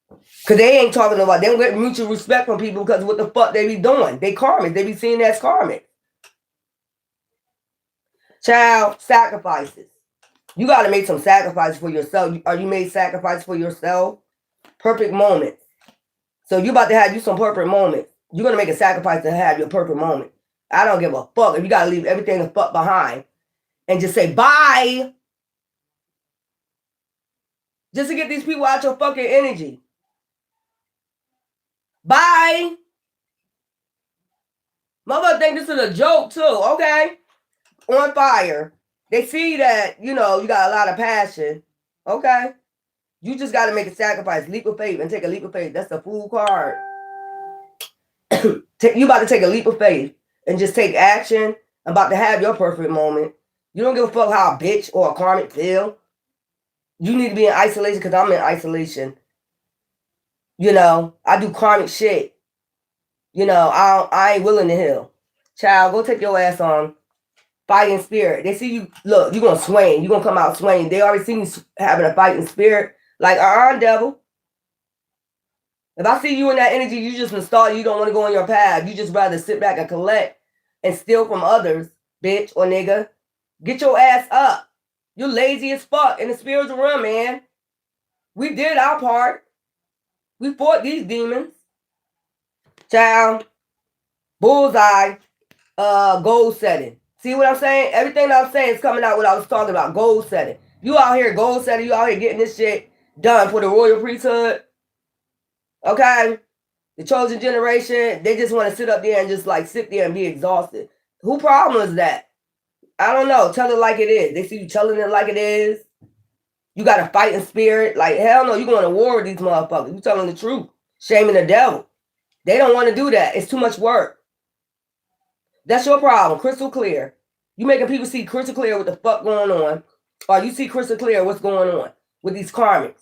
Speaker 1: Because they ain't talking to nobody. They don't get mutual respect from people because what the fuck they be doing. They karmic. They be seen as karmic. Child, sacrifices. You got to make some sacrifices for yourself. Are you made sacrifices for yourself? Perfect moments. So you about to have you some perfect moments. You're going to make a sacrifice to have your perfect moment. I don't give a fuck if you got to leave everything the fuck behind and just say bye. Just to get these people out your fucking energy. Bye. Mother think this is a joke too, okay? On fire. They see that, you know, you got a lot of passion. Okay? You just got to make a sacrifice. Leap of faith and take a leap of faith. That's the Fool card. You about to take a leap of faith and just take action. I'm about to have your perfect moment. You don't give a fuck how a bitch or a karmic feel. You need to be in isolation because I'm in isolation. You know, I do karmic shit. You know, I ain't willing to heal. Child, go take your ass on. Fighting spirit. They see you, look, you're going to swing. You're going to come out swinging. They already see you having a fighting spirit. Like, devil. If I see you in that energy, you just install, you don't want to go on your path. You just rather sit back and collect and steal from others, bitch or nigga. Get your ass up. You're lazy as fuck in the spiritual realm, man. We did our part. We fought these demons. Child. Bullseye. Goal setting. See what I'm saying? Everything that I'm saying is coming out what I was talking about. Goal setting. You out here goal setting. You out here getting this shit done for the royal priesthood. Okay? The chosen generation, they just want to sit up there and just like sit there and be exhausted. Who problem is that? I don't know. Tell it like it is. They see you telling it like it is. You got a fighting spirit. Like, hell no, you going to war with these motherfuckers. You telling the truth. Shaming the devil. They don't want to do that. It's too much work. That's your problem. Crystal clear. You making people see crystal clear what the fuck going on. Or you see crystal clear what's going on with these karmics.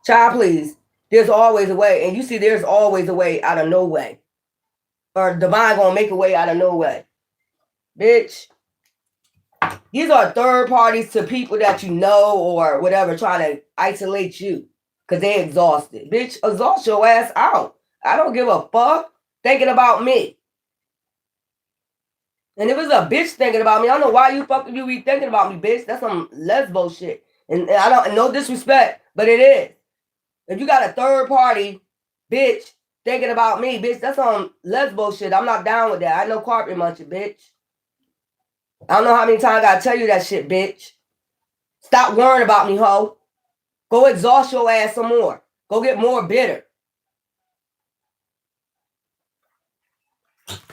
Speaker 1: Child, please. There's always a way. And you see there's always a way out of no way. Or divine gonna make a way out of no way. Bitch. These are third parties to people that you know or whatever trying to isolate you. Because they exhausted. Bitch, exhaust your ass out. I don't give a fuck thinking about me. And if it's a bitch thinking about me, I don't know why you fucking you be thinking about me, bitch. That's some lesbo shit. And I don't, no disrespect, but it is. If you got a third party bitch thinking about me, bitch, that's some lesbo shit. I'm not down with that. I know carpet munching, bitch. I don't know how many times I gotta tell you that shit, bitch. Stop worrying about me, ho. Go exhaust your ass some more. Go get more bitter.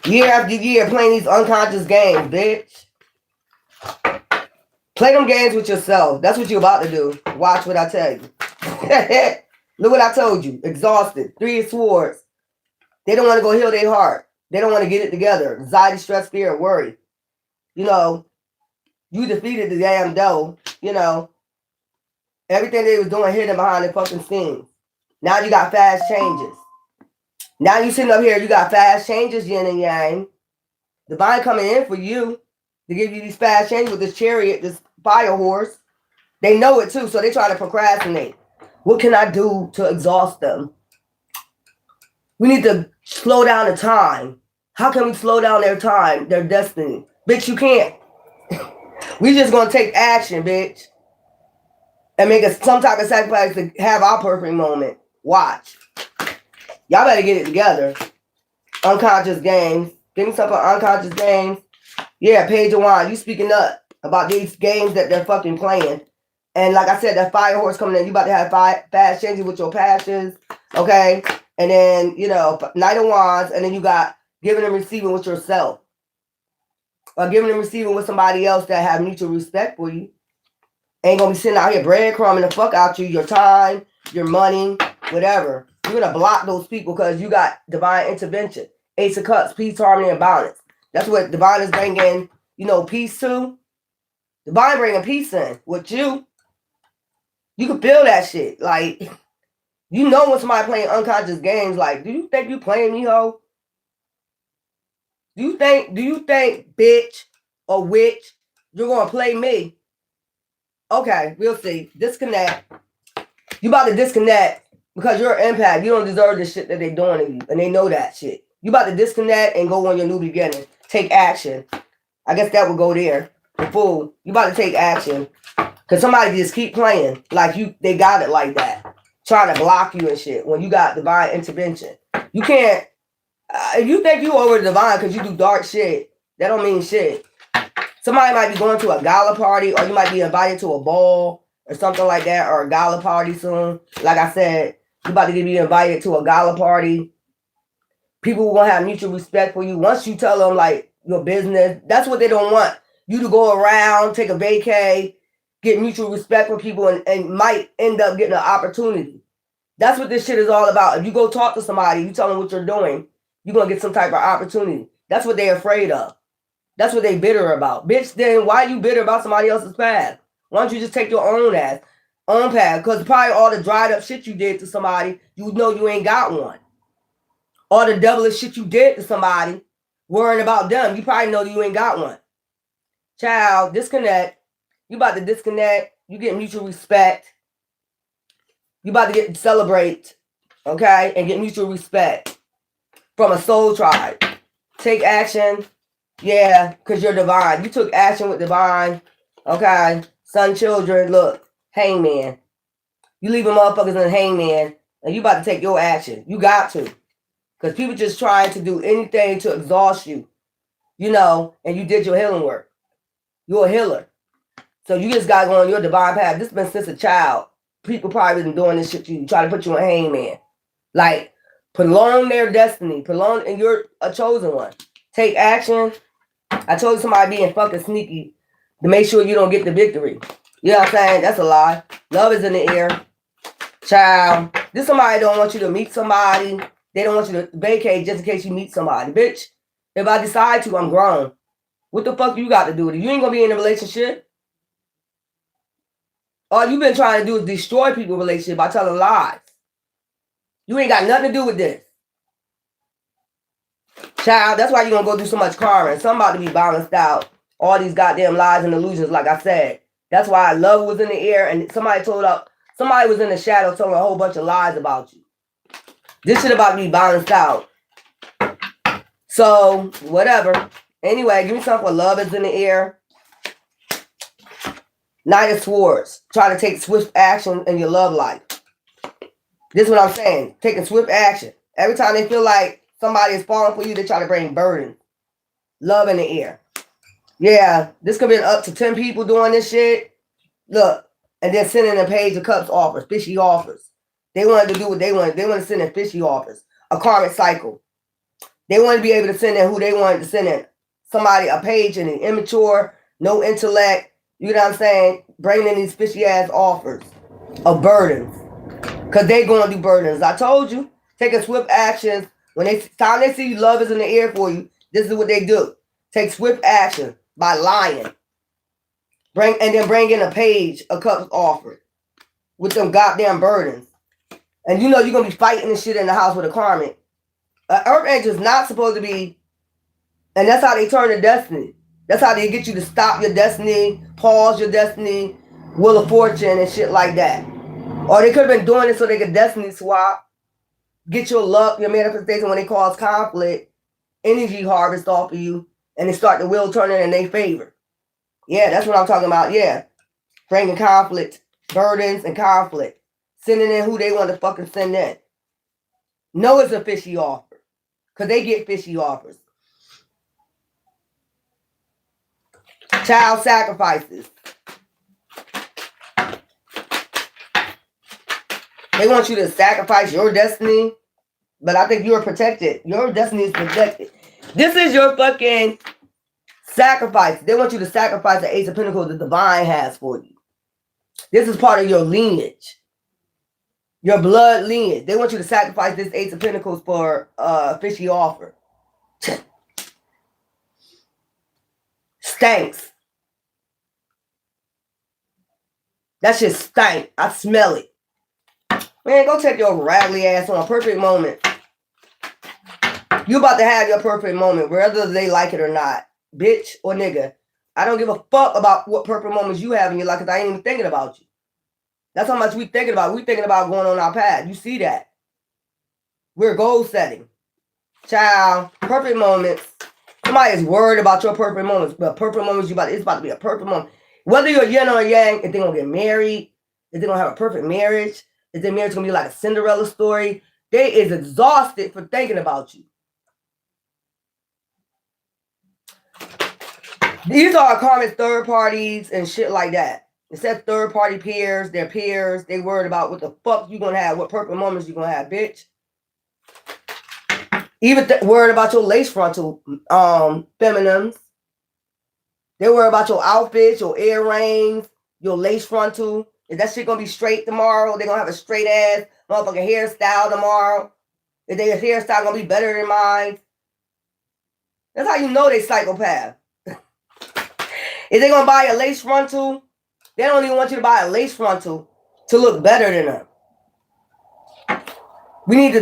Speaker 1: Year after year playing these unconscious games, bitch. Play them games with yourself. That's what you're about to do. Watch what I tell you. Look what I told you. Exhausted. 3 of Swords. They don't want to go heal their heart. They don't want to get it together. Anxiety, stress, fear, and worry. You know, you defeated the damn devil. You know, everything they was doing hidden behind the fucking scenes. Now you got fast changes. Now you sitting up here, you got fast changes, yin and yang. Divine coming in for you to give you these fast changes with this chariot, this fire horse. They know it too, so they try to procrastinate. What can I do to exhaust them? We need to slow down the time. How can we slow down their time, their destiny? Bitch, you can't. We just gonna take action, bitch. And make some type of sacrifice to have our perfect moment. Watch. Y'all better get it together. Unconscious games. Give me something unconscious games. Yeah, Page of Wands. You speaking up about these games that they're fucking playing. And like I said, that fire horse coming in. You about to have fast changes with your passions. Okay? And then, you know, Knight of Wands. And then you got giving and receiving with yourself. Or giving and receiving with somebody else that have mutual respect for you. Ain't gonna be sitting out here breadcrumbing the fuck out you, your time, your money, whatever. You're gonna block those people because you got divine intervention. Ace of Cups, peace, harmony, and balance. That's what divine is bringing, you know, peace to. Divine bringing peace in with you. You can feel that shit. Like, you know when somebody playing unconscious games, like, do you think you playing me, ho? Do you think, bitch or witch, you're gonna play me? Okay, we'll see. Disconnect. You about to disconnect because you're an empath. You don't deserve the shit that they're doing to you. And they know that shit. You about to disconnect and go on your new beginning. Take action. I guess that would go there. The fool. You about to take action. Because somebody just keep playing. Like they got it like that. Trying to block you and shit. When you got divine intervention. You can't. If you think you over the divine because you do dark shit, that don't mean shit. Somebody might be going to a gala party, or you might be invited to a ball or something like that, or a gala party soon. Like I said, you're about to be invited to a gala party. People will have mutual respect for you. Once you tell them, like, your business, that's what they don't want. You to go around, take a vacay, get mutual respect for people, and might end up getting an opportunity. That's what this shit is all about. If you go talk to somebody, you tell them what you're doing, you're going to get some type of opportunity. That's what they're afraid of. That's what they bitter about. Bitch, then why are you bitter about somebody else's path? Why don't you just take your own path? Because probably all the dried up shit you did to somebody, you know you ain't got one. All the devilish shit you did to somebody, worrying about them, you probably know you ain't got one. Child, disconnect. You about to disconnect. You get mutual respect. You about to celebrate, okay? And get mutual respect from a soul tribe. Take action. Yeah, because you're divine. You took action with divine. Okay. Son, children, look. Hangman. You leave them motherfuckers in the hangman, and you about to take your action. You got to. Because people just trying to do anything to exhaust you. You know, and you did your healing work. You're a healer. So you just got to go on your divine path. This has been since a child. People probably been doing this shit to you. Try to put you in hangman. Like, prolong their destiny. Prolong, and you're a chosen one. Take action. I told you somebody being fucking sneaky to make sure you don't get the victory. You know what I'm saying? That's a lie. Love is in the air. Child. This somebody don't want you to meet somebody. They don't want you to vacate just in case you meet somebody. Bitch, if I decide to, I'm grown. What the fuck you got to do with it? You ain't going to be in a relationship. All you've been trying to do is destroy people's relationship by telling lies. You ain't got nothing to do with this. Child, that's why you're going to go through so much karma. And something about to be balanced out. All these goddamn lies and illusions, like I said. That's why love was in the air. And somebody was in the shadow telling a whole bunch of lies about you. This shit about to be balanced out. So, whatever. Anyway, give me something for love is in the air. Knight of Swords. Try to take swift action in your love life. This is what I'm saying. Taking swift action. Every time they feel like somebody is falling for you, they try to bring burden. Love in the air. Yeah, this could be up to 10 people doing this shit. Look, and then sending a Page of Cups offers, fishy offers. They wanted to do what they wanted. They want to send in fishy offers. A karmic cycle. They want to be able to send in who they wanted to send in. Somebody, a page and an immature, no intellect. You know what I'm saying? Bringing in these fishy ass offers of burdens. Because they going to do burdens. I told you. Taking swift actions. When time they see love is in the air for you, this is what they do. Take swift action by lying. Bring in a Page of Cups offer with them goddamn burdens. And you know you're going to be fighting this shit in the house with a karmic. An earth angel is not supposed to be, and that's how they turn to destiny. That's how they get you to stop your destiny, pause your destiny, Wheel of Fortune and shit like that. Or they could have been doing it so they could destiny swap, get your luck, your manifestation when they cause conflict, energy harvest off of you, and they start the wheel turning in their favor. Yeah, that's what I'm talking about. Yeah. Bringing conflict, burdens, and conflict. Sending in who they want to fucking send in. No, it's a fishy offer. Because they get fishy offers. Child sacrifices. They want you to sacrifice your destiny. But I think you're protected. Your destiny is protected. This is your fucking sacrifice. They want you to sacrifice the Ace of Pentacles the divine has for you. This is part of your lineage. Your blood lineage. They want you to sacrifice this Ace of Pentacles for a fishy offer. Stinks. That shit stank. I smell it. Man, go take your raggedy ass on a perfect moment. You about to have your perfect moment, whether they like it or not. Bitch or nigga. I don't give a fuck about what perfect moments you have in your life because I ain't even thinking about you. That's how much we thinking about. We thinking about going on our path. You see that? We're goal setting. Child, perfect moments. Somebody is worried about your perfect moments. But perfect moments, it's about to be a perfect moment. Whether you're yin or yang, if they're going to get married, if they're going to have a perfect marriage, if their marriage is going to be like a Cinderella story, they is exhausted for thinking about you. These are karmic third parties and shit like that. It says third party peers, their peers, they worried about what the fuck you going to have, what perfect moments you going to have, bitch. Even worried about your lace frontal feminines. They worry about your outfits, your earrings, your lace frontal. Is that shit gonna be straight tomorrow? They gonna have a straight ass motherfucking hairstyle tomorrow? Is their hairstyle gonna be better than mine? That's how you know they psychopath. Is they gonna buy a lace frontal? They don't even want you to buy a lace frontal to look better than them. We need to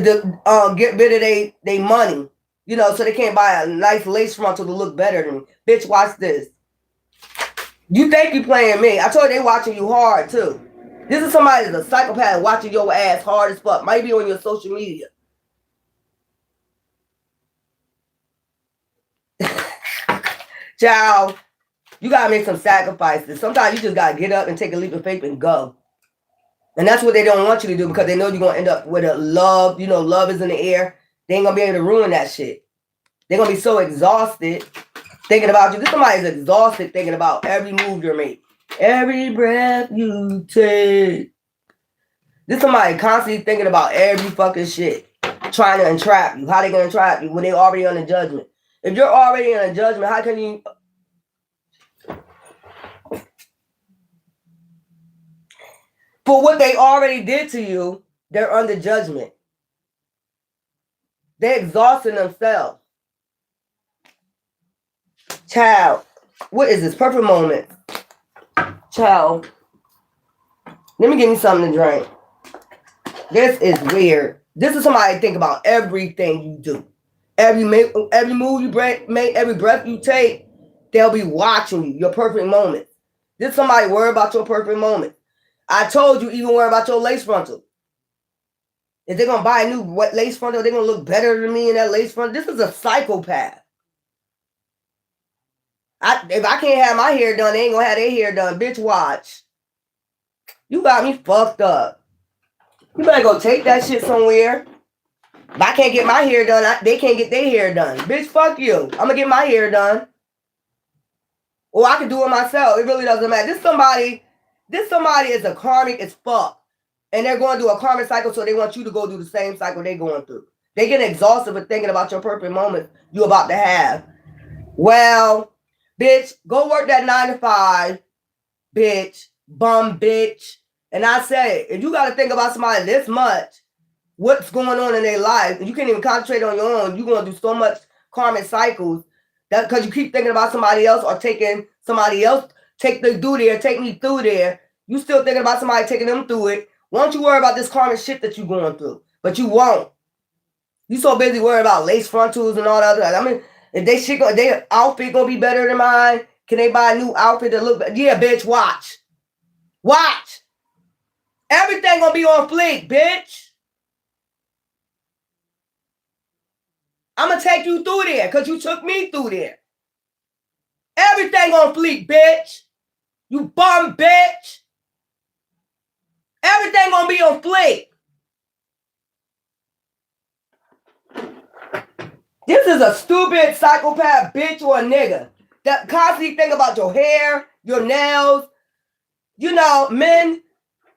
Speaker 1: get rid of they money, you know, so they can't buy a nice lace frontal to look better than me. Bitch, watch this. You think you playing me. I told you they watching you hard, too. This is somebody that's a psychopath watching your ass hard as fuck. Might be on your social media. Child, you got to make some sacrifices. Sometimes you just got to get up and take a leap of faith and go. And that's what they don't want you to do because they know you're going to end up with a love. You know, love is in the air. They ain't going to be able to ruin that shit. They're going to be so exhausted thinking about you. This somebody's exhausted thinking about every move you're making. Every breath you take. This somebody constantly thinking about every fucking shit. Trying to entrap you. How they going to entrap you when they already on a judgment? If you're already in a judgment, how can you... For what they already did to you, they're under judgment. They're exhausting themselves. Child, what is this? Perfect moment. Child, let me give you something to drink. This is weird. This is somebody think about everything you do. Every move you make, every breath you take, they'll be watching you, your perfect moment. This somebody worry about your perfect moment. I told you, even worry about your lace frontal. If they're going to buy a new lace frontal, they're going to look better than me in that lace frontal. This is a psychopath. If I can't have my hair done, they ain't going to have their hair done. Bitch, watch. You got me fucked up. You better go take that shit somewhere. If I can't get my hair done, they can't get their hair done. Bitch, fuck you. I'm going to get my hair done. Or I can do it myself. It really doesn't matter. This somebody is a karmic as fuck. And they're going through a karmic cycle, so they want you to go through the same cycle they're going through. They get exhausted with thinking about your perfect moment you're about to have. Well, bitch, go work that 9 to 5, bitch, bum bitch. And I say, if you got to think about somebody this much, what's going on in their life, and you can't even concentrate on your own, you're going to do so much karmic cycles that because you keep thinking about somebody else or taking somebody else, take me through there. You still thinking about somebody taking them through it. Why don't you worry about this karmic shit that you're going through? But you won't. You so busy worrying about lace frontals and all that other. I mean, if their outfit gonna be better than mine, can they buy a new outfit that look better? Yeah, bitch, watch. Watch. Everything gonna be on fleek, bitch. I'm gonna take you through there because you took me through there. Everything on fleek, bitch. You bum bitch. Everything gonna be on fleek. This is a stupid psychopath bitch or a nigga that constantly think about your hair, your nails. You know, men,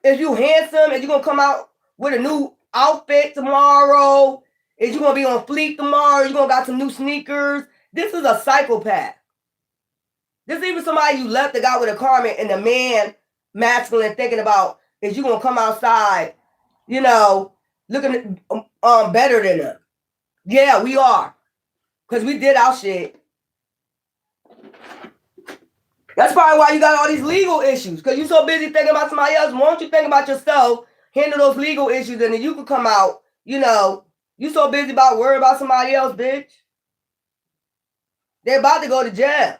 Speaker 1: if you handsome and you gonna come out with a new outfit tomorrow, if you gonna be on fleek tomorrow, you gonna got some new sneakers. This is a psychopath. This is even somebody you left the guy with a Karmic and the man masculine thinking about is you gonna come outside, you know, looking better than them. Yeah, we are. Because we did our shit. That's probably why you got all these legal issues. Because you're so busy thinking about somebody else. Why don't you think about yourself, handle those legal issues, and then you can come out, you know, you so busy about worrying about somebody else, bitch. They're about to go to jail.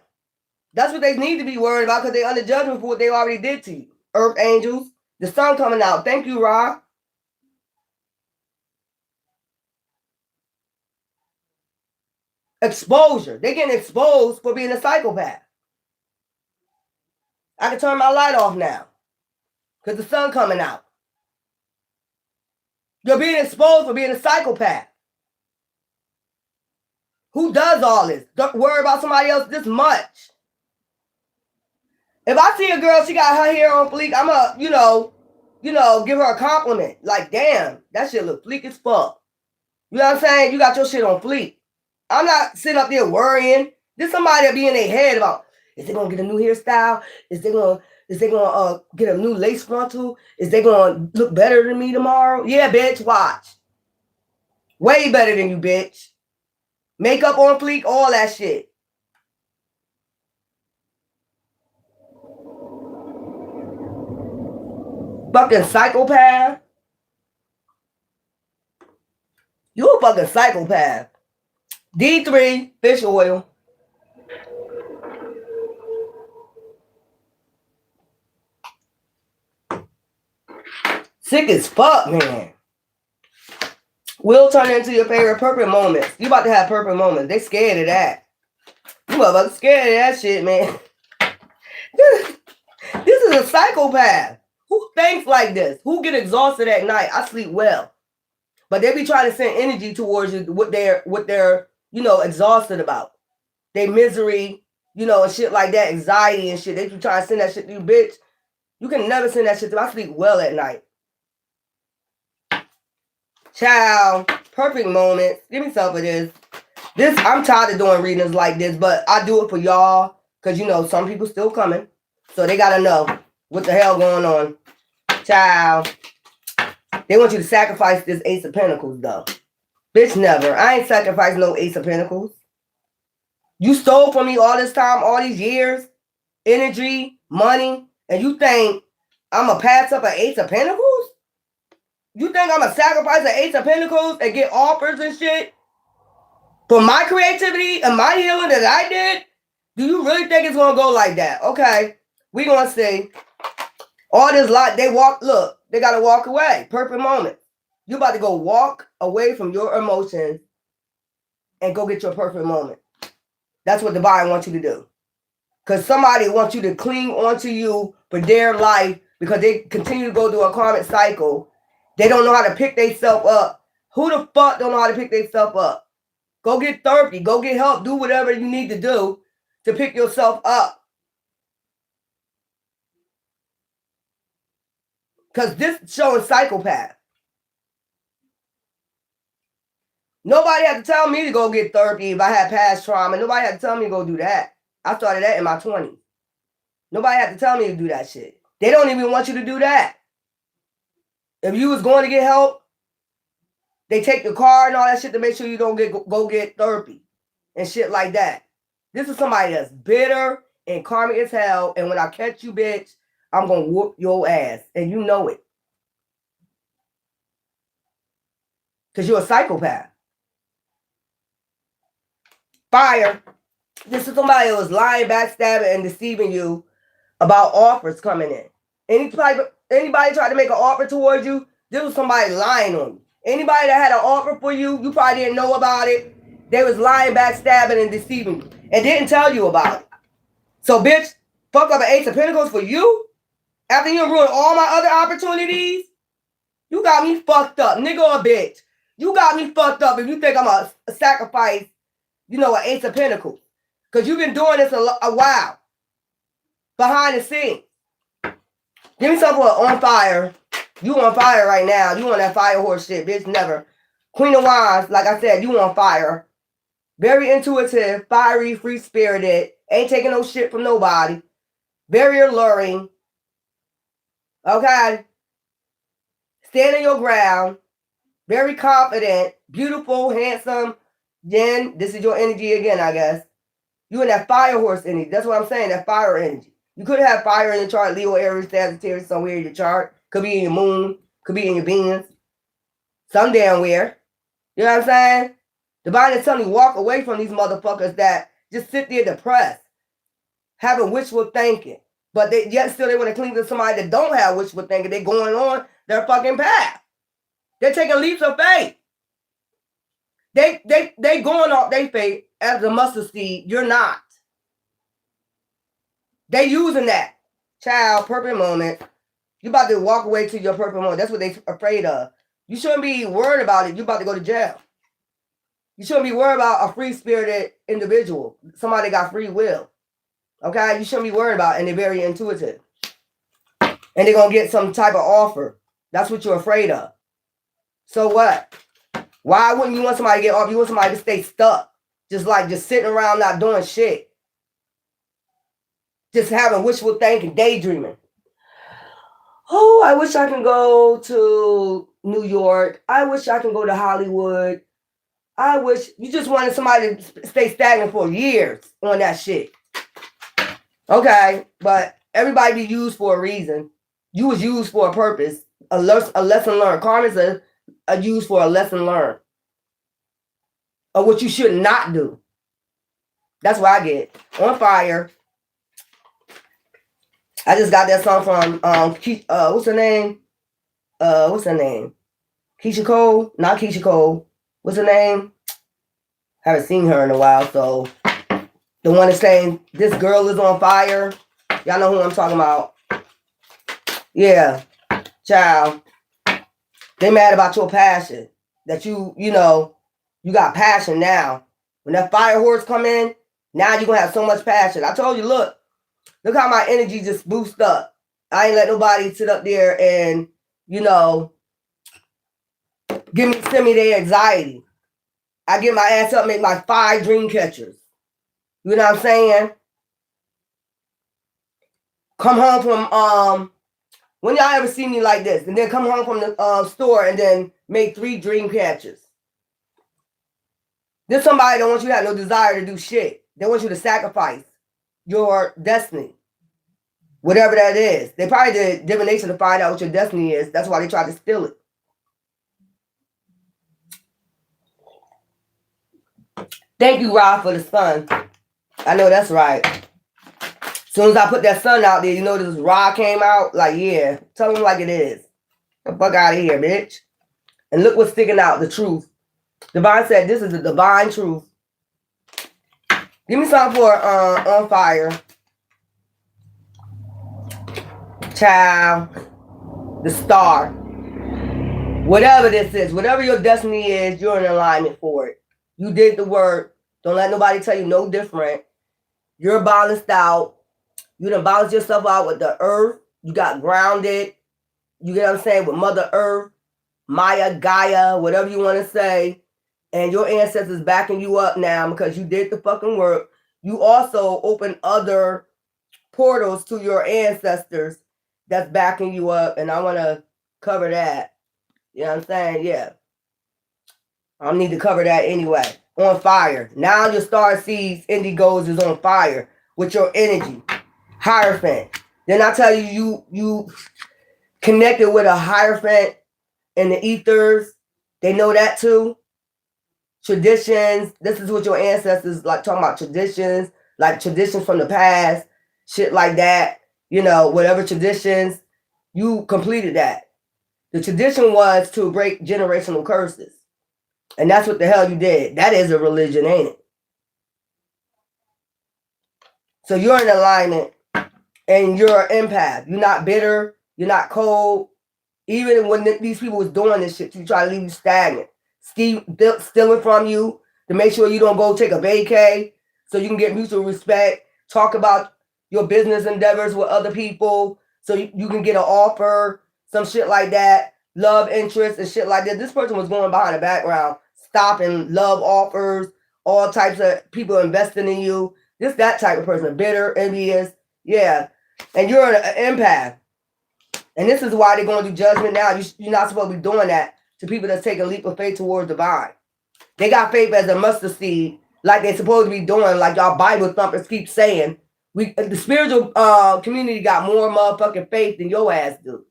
Speaker 1: That's what they need to be worried about because they're under judgment for what they already did to you. Earth angels. The sun coming out. Thank you, Ra. Exposure. They're getting exposed for being a psychopath. I can turn my light off now because the sun coming out. You're being exposed for being a psychopath. Who does all this? Don't worry about somebody else this much. If I see a girl, she got her hair on fleek, I'm going to, give her a compliment. Like, damn, that shit look fleek as fuck. You know what I'm saying? You got your shit on fleek. I'm not sitting up there worrying. There's somebody that be in their head about, is they gonna get a new hairstyle? Is they gonna get a new lace frontal? Is they gonna look better than me tomorrow? Yeah, bitch, watch. Way better than you, bitch. Makeup on fleek, all that shit. Fucking psychopath. You a fucking psychopath. D3, fish oil. Sick as fuck, man. Will turn into your favorite perfect moments. You about to have perfect moments. They scared of that. You motherfuckers scared of that shit, man. This is a psychopath. Who thinks like this? Who get exhausted at night? I sleep well. But they be trying to send energy towards you, what they're exhausted about. They misery, and shit like that, anxiety and shit. They be trying to send that shit to you, bitch. You can never send that shit to me. I sleep well at night. Child, perfect moments. Give me some of this. I'm tired of doing readings like this, but I do it for y'all because, some people still coming. So they got to know what the hell going on. Child. They want you to sacrifice this Ace of Pentacles, though. Bitch, never. I ain't sacrificing no Ace of Pentacles. You stole from me all this time, all these years, energy, money, and you think I'm going to pass up an Ace of Pentacles? You think I'm going to sacrifice an Ace of Pentacles and get offers and shit for my creativity and my healing that I did? Do you really think it's going to go like that? Okay, we going to see. All this lot, they got to walk away. Perfect moment. You about to go walk away from your emotions and go get your perfect moment. That's what divine wants you to do. Because somebody wants you to cling onto you for their life because they continue to go through a karmic cycle. They don't know how to pick themselves up. Who the fuck don't know how to pick themselves up? Go get therapy. Go get help. Do whatever you need to do to pick yourself up. Because this showing psychopath. Nobody had to tell me to go get therapy if I had past trauma. Nobody had to tell me to go do that. I started that in my 20s. Nobody had to tell me to do that shit. They don't even want you to do that. If you was going to get help, they take your car and all that shit to make sure you don't go get therapy and shit like that. This is somebody that's bitter and karmic as hell. And when I catch you, bitch, I'm going to whoop your ass. And you know it. Because you're a psychopath. Fire. This is somebody who was lying, backstabbing, and deceiving you about offers coming in. Anybody tried to make an offer towards you, this was somebody lying on you. Anybody that had an offer for you, you probably didn't know about it. They was lying, backstabbing, and deceiving you and didn't tell you about it. So, bitch, fuck up an Ace of Pentacles for you? After you ruined all my other opportunities? You got me fucked up, nigga or bitch. You got me fucked up if you think I'm a sacrifice, you know, an Ace of Pentacles. Because you've been doing this a while. Behind the scenes. Give me something on fire. You on fire right now. You on that fire horse shit, bitch. Never. Queen of Wands, like I said, you on fire. Very intuitive, fiery, free-spirited. Ain't taking no shit from nobody. Very alluring. Okay? Standing your ground. Very confident. Beautiful, handsome. Then, this is your energy again, I guess. You in that fire horse energy. That's what I'm saying, that fire energy. You could have fire in your chart, Leo, Aries, Sagittarius, somewhere in your chart. Could be in your moon. Could be in your Venus. Some damn where. You know what I'm saying? Divine is telling you, walk away from these motherfuckers that just sit there depressed, having wishful thinking. But yet still they want to cling to somebody that don't have wishful thinking. They're going on their fucking path. They're taking leaps of faith. They going off their faith as a mustard seed. You're not. They using that. Child, perfect moment. You about to walk away to your perfect moment. That's what they afraid of. You shouldn't be worried about it. You about to go to jail. You shouldn't be worried about a free-spirited individual. Somebody got free will. Okay? You shouldn't be worried about it, and they're very intuitive. And they're going to get some type of offer. That's what you're afraid of. So what? Why wouldn't you want somebody to get off? You want somebody to stay stuck. Just sitting around not doing shit. Just having wishful thinking, daydreaming. Oh, I wish I can go to New York. I wish I can go to Hollywood. I wish you just wanted somebody to stay stagnant for years on that shit. Okay, but everybody be used for a reason. You was used for a purpose, a lesson learned. Karma's a used for a lesson learned of what you should not do. That's what I get. On fire. I just got that song from what's her name? Keisha Cole? Not Keisha Cole. What's her name? Haven't seen her in a while, so the one that's saying this girl is on fire. Y'all know who I'm talking about. Yeah. Child. They mad about your passion. That you know, you got passion now. When that fire horse come in, now you're gonna have so much passion. I told you, look how my energy just boosts up. I ain't let nobody sit up there and, you know, send me their anxiety. I get my ass up, make my 5 dream catchers. You know what I'm saying? Come home from, when y'all ever see me like this, and then come home from the store and then make 3 dream catchers. There's somebody that wants you to have no desire to do shit. They want you to sacrifice your destiny. Whatever that is. They probably did divination to find out what your destiny is. That's why they tried to steal it. Thank you, Rob, for the sun. I know that's right. As soon as I put that sun out there, you know this Ra came out. Like, yeah, tell them like it is. Get the fuck out of here, bitch. And look what's sticking out, the truth. Divine said this is the divine truth. Give me something for on fire. Child. The star. Whatever this is, whatever your destiny is, you're in alignment for it. You did the work. Don't let nobody tell you no different. You're balanced out. You done balanced yourself out with the earth. You got grounded. You get what I'm saying? With Mother Earth, Maya, Gaia, whatever you want to say. And your ancestors backing you up now because you did the fucking work. You also open other portals to your ancestors that's backing you up. And I want to cover that. You know what I'm saying? Yeah. I don't need to cover that anyway. On fire. Now your star seeds, indigos is on fire with your energy. Hierophant. Then I tell you, you connected with a Hierophant in the ethers. They know that too. Traditions. This is what your ancestors like talking about, traditions, like traditions from the past, shit like that. You know, whatever traditions, you completed that. The tradition was to break generational curses. And that's what the hell you did. That is a religion, ain't it? So you're in alignment and you're an empath. You're not bitter. You're not cold. Even when these people was doing this shit, you try to leave you stagnant. Stealing from you to make sure you don't go take a vacay so you can get mutual respect. Talk about your business endeavors with other people so you can get an offer, some shit like that. Love interest and shit like that. This person was going behind the background, stopping love offers, all types of people investing in you. Just that type of person, bitter, envious. Yeah. And you're an empath. And this is why they're going to do judgment now. You're not supposed to be doing that to people that's taking a leap of faith towards divine. They got faith as a mustard seed, like they're supposed to be doing, like y'all Bible thumpers keep saying. The spiritual community got more motherfucking faith than your ass do.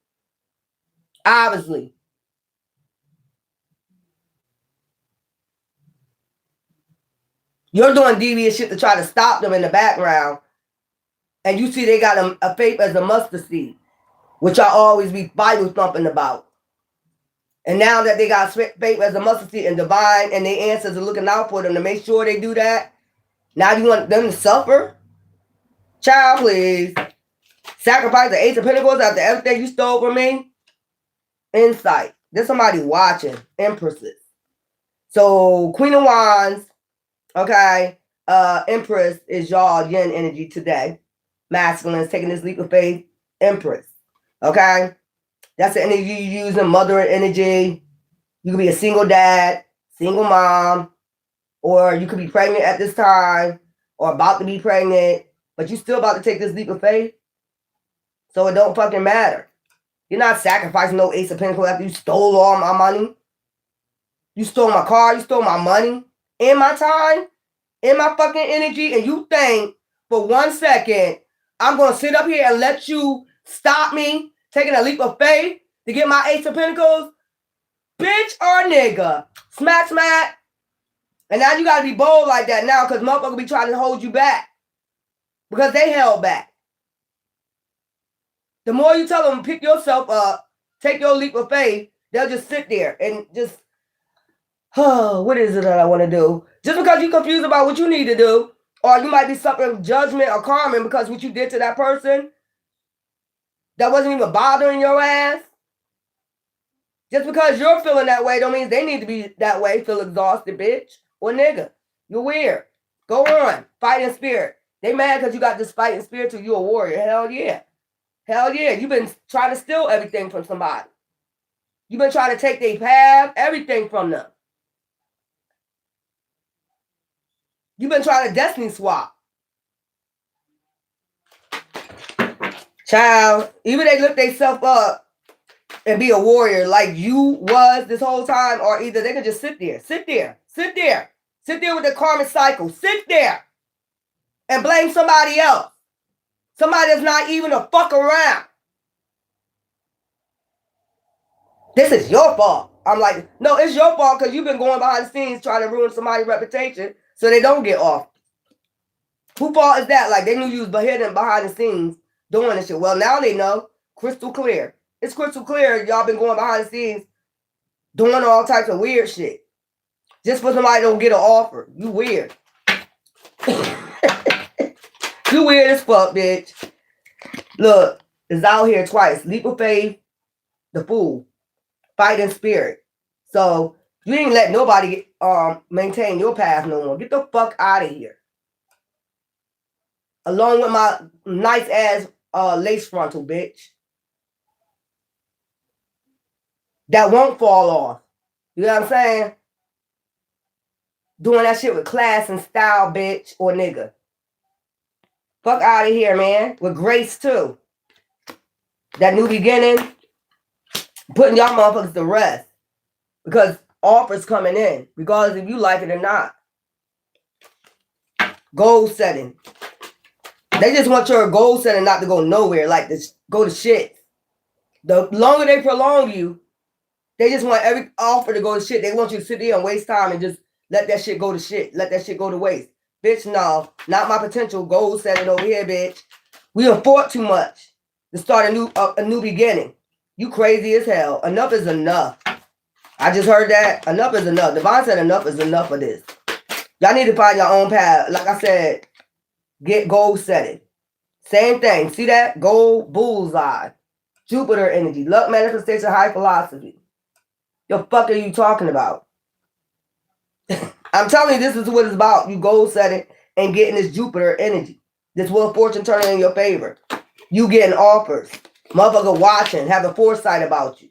Speaker 1: Obviously. You're doing devious shit to try to stop them in the background. And you see they got a faith as a mustard seed, which I always be Bible thumping about. And now that they got faith as a mustard seed and divine and their ancestors are looking out for them to make sure they do that, now you want them to suffer? Child, please. Sacrifice the Ace of Pentacles after everything you stole from me? Insight. There's somebody watching. Empresses. So, Queen of Wands, okay, Empress is y'all yin energy today. Masculine is taking this leap of faith. Empress, okay? That's the energy you use in mother energy. You could be a single dad, single mom, or you could be pregnant at this time or about to be pregnant, but you still about to take this leap of faith. So it don't fucking matter. You're not sacrificing no Ace of Pentacles after you stole all my money. You stole my car, you stole my money, and my time, and my fucking energy, and you think for 1 second I'm going to sit up here and let you stop me taking a leap of faith to get my Ace of Pentacles? Bitch or nigga. Smack, smack. And now you got to be bold like that now because motherfuckers be trying to hold you back. Because they held back. The more you tell them, pick yourself up, take your leap of faith, they'll just sit there and just, oh, what is it that I want to do? Just because you're confused about what you need to do, or you might be suffering judgment or karma because what you did to that person that wasn't even bothering your ass. Just because you're feeling that way don't mean they need to be that way, feel exhausted, bitch. Or nigga. You're weird. Go on. Fighting spirit. They mad because you got this fighting spirit till you a warrior. Hell yeah. Hell yeah. You've been trying to steal everything from somebody. You've been trying to take their path, everything from them. You've been trying to destiny swap. Child, even they lift themselves up and be a warrior like you was this whole time, or either they could just sit there with the karmic cycle, sit there and blame somebody else. Somebody that's not even a fuck around. This is your fault. I'm like, no, it's your fault because you've been going behind the scenes trying to ruin somebody's reputation so they don't get off. Who fault is that? Like, they knew you was hidden behind the scenes doing this shit. Well, now they know. Crystal clear. It's crystal clear y'all been going behind the scenes doing all types of weird shit. Just for somebody don't get an offer. You weird. You weird as fuck, bitch. Look, it's out here twice. Leap of faith, the fool. Fighting spirit. So you ain't let nobody maintain your path no more. Get the fuck out of here. Along with my nice ass lace frontal, bitch. That won't fall off. You know what I'm saying? Doing that shit with class and style, bitch or nigga. Fuck out of here, man. With grace, too. That new beginning. Putting y'all motherfuckers to rest. Because offers coming in. Regardless if you like it or not. Goal setting. They just want your goal setting not to go nowhere. Like, this, go to shit. The longer they prolong you, they just want every offer to go to shit. They want you to sit there and waste time and just let that shit go to shit. Let that shit go to waste. Bitch, no. Not my potential goal setting over here, bitch. We done fought too much to start a new beginning. You crazy as hell. Enough is enough. I just heard that. Enough is enough. Divine said enough is enough of this. Y'all need to find your own path. Like I said, Get goal setting. Same thing. See that? Goal bullseye. Jupiter energy. Luck manifestation high philosophy. The fuck are you talking about? I'm telling you, this is what it's about. You goal setting and getting this Jupiter energy. This Wheel of Fortune turning in your favor. You getting offers. Motherfucker watching, having foresight about you.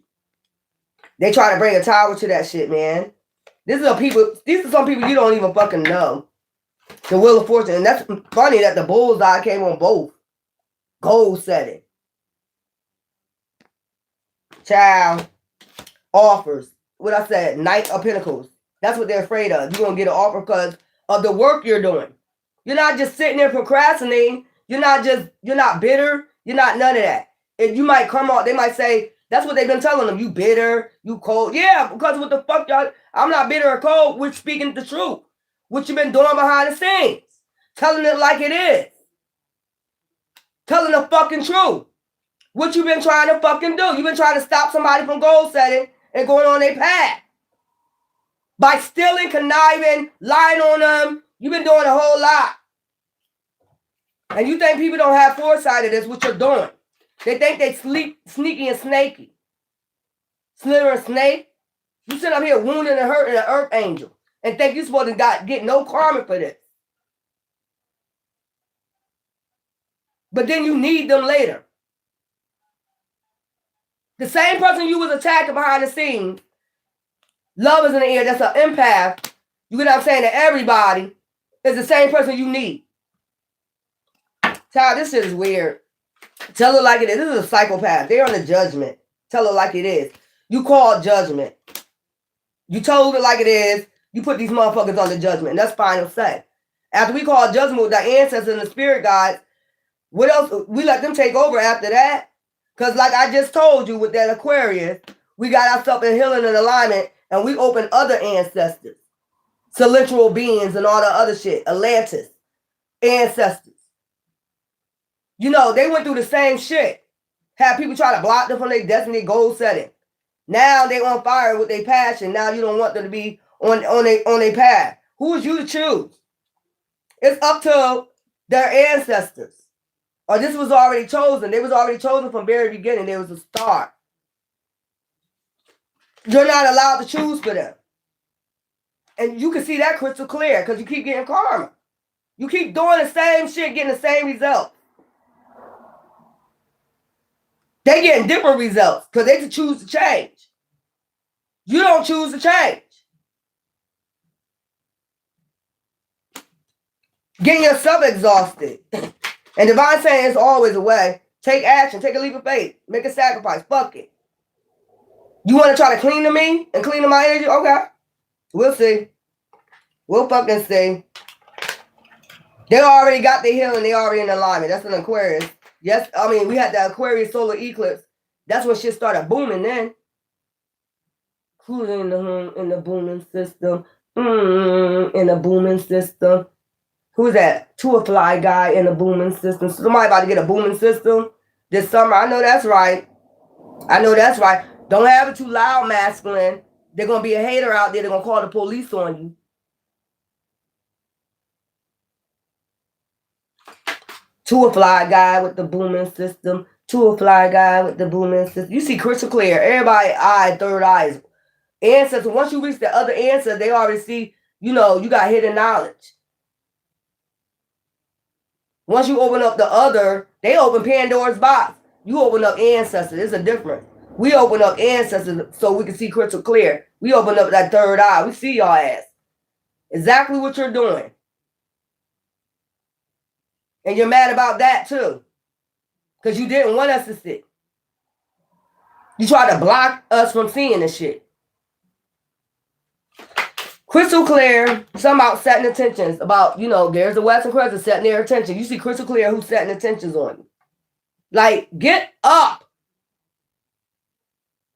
Speaker 1: They try to bring a tower to that shit, man. These are some people you don't even fucking know. The Wheel of Fortune. And that's funny that the bullseye came on both. Goal setting. Child. Offers. What I said, Knight of Pentacles. That's what they're afraid of. You're going to get an offer because of the work you're doing. You're not just sitting there procrastinating. You're not bitter. You're not none of that. If you might come out, they might say, that's what they've been telling them. You bitter, you cold. Yeah, because what the fuck, y'all? I'm not bitter or cold. We're speaking the truth. What you've been doing behind the scenes. Telling it like it is. Telling the fucking truth. What you've been trying to fucking do. You've been trying to stop somebody from goal setting and going on their path. By stealing, conniving, lying on them. You've been doing a whole lot. And you think people don't have foresight of this, what you're doing. They think they sneaky and snaky. Slither and snake. You sit up here wounding and hurting an earth angel. And think you're supposed to get no karma for this. But then you need them later. The same person you was attacking behind the scenes, love is in the air, that's an empath. You get what I'm saying? To everybody is the same person you need. Child, this shit is weird. Tell her like it is. This is a psychopath. They're on the judgment. Tell her like it is. You called judgment. You told it like it is. You put these motherfuckers on the judgment. And that's final say. After we call judgment with the ancestors and the spirit guides, what else? We let them take over after that. Because like I just told you with that Aquarius, we got ourselves in healing and alignment and we opened other ancestors. Celestial beings and all the other shit. Atlantis. Ancestors. You know, they went through the same shit. Had people try to block them from their destiny goal setting. Now they on fire with their passion. Now you don't want them to be on their path. Who is you to choose? It's up to their ancestors. Or this was already chosen. They was already chosen from very beginning. There was a start. You're not allowed to choose for them. And you can see that crystal clear because you keep getting karma. You keep doing the same shit, getting the same results. They getting different results because they can choose to change. You don't choose to change. Getting yourself exhausted. And divine saying it's always a way. Take action. Take a leap of faith. Make a sacrifice. Fuck it. You want to try to clean to me and clean to my energy? Okay. We'll see. We'll fucking see. They already got their healing. They already in alignment. That's an Aquarius. Yes, I mean, we had the Aquarius solar eclipse. That's when shit started booming then. Who's in the booming system? In the booming system. Who's that? To fly guy in the booming system. Somebody about to get a booming system this summer. I know that's right. I know that's right. Don't have it too loud, masculine. They're going to be a hater out there. They're going to call the police on you. To a fly guy with the booming system. To a fly guy with the booming system. You see crystal clear. Everybody eye, third eyes. Ancestors. Once you reach the other ancestor, they already see, you know, you got hidden knowledge. Once you open up the other, they open Pandora's box. You open up ancestors. There's a difference. We open up ancestors so we can see crystal clear. We open up that third eye. We see y'all ass. Exactly what you're doing. And you're mad about that too. Because you didn't want us to see. You tried to block us from seeing this shit. Crystal clear, some about setting intentions. About, you know, there's the Western Crescent setting their attention. You see crystal clear who's setting intentions on you. Like, get up.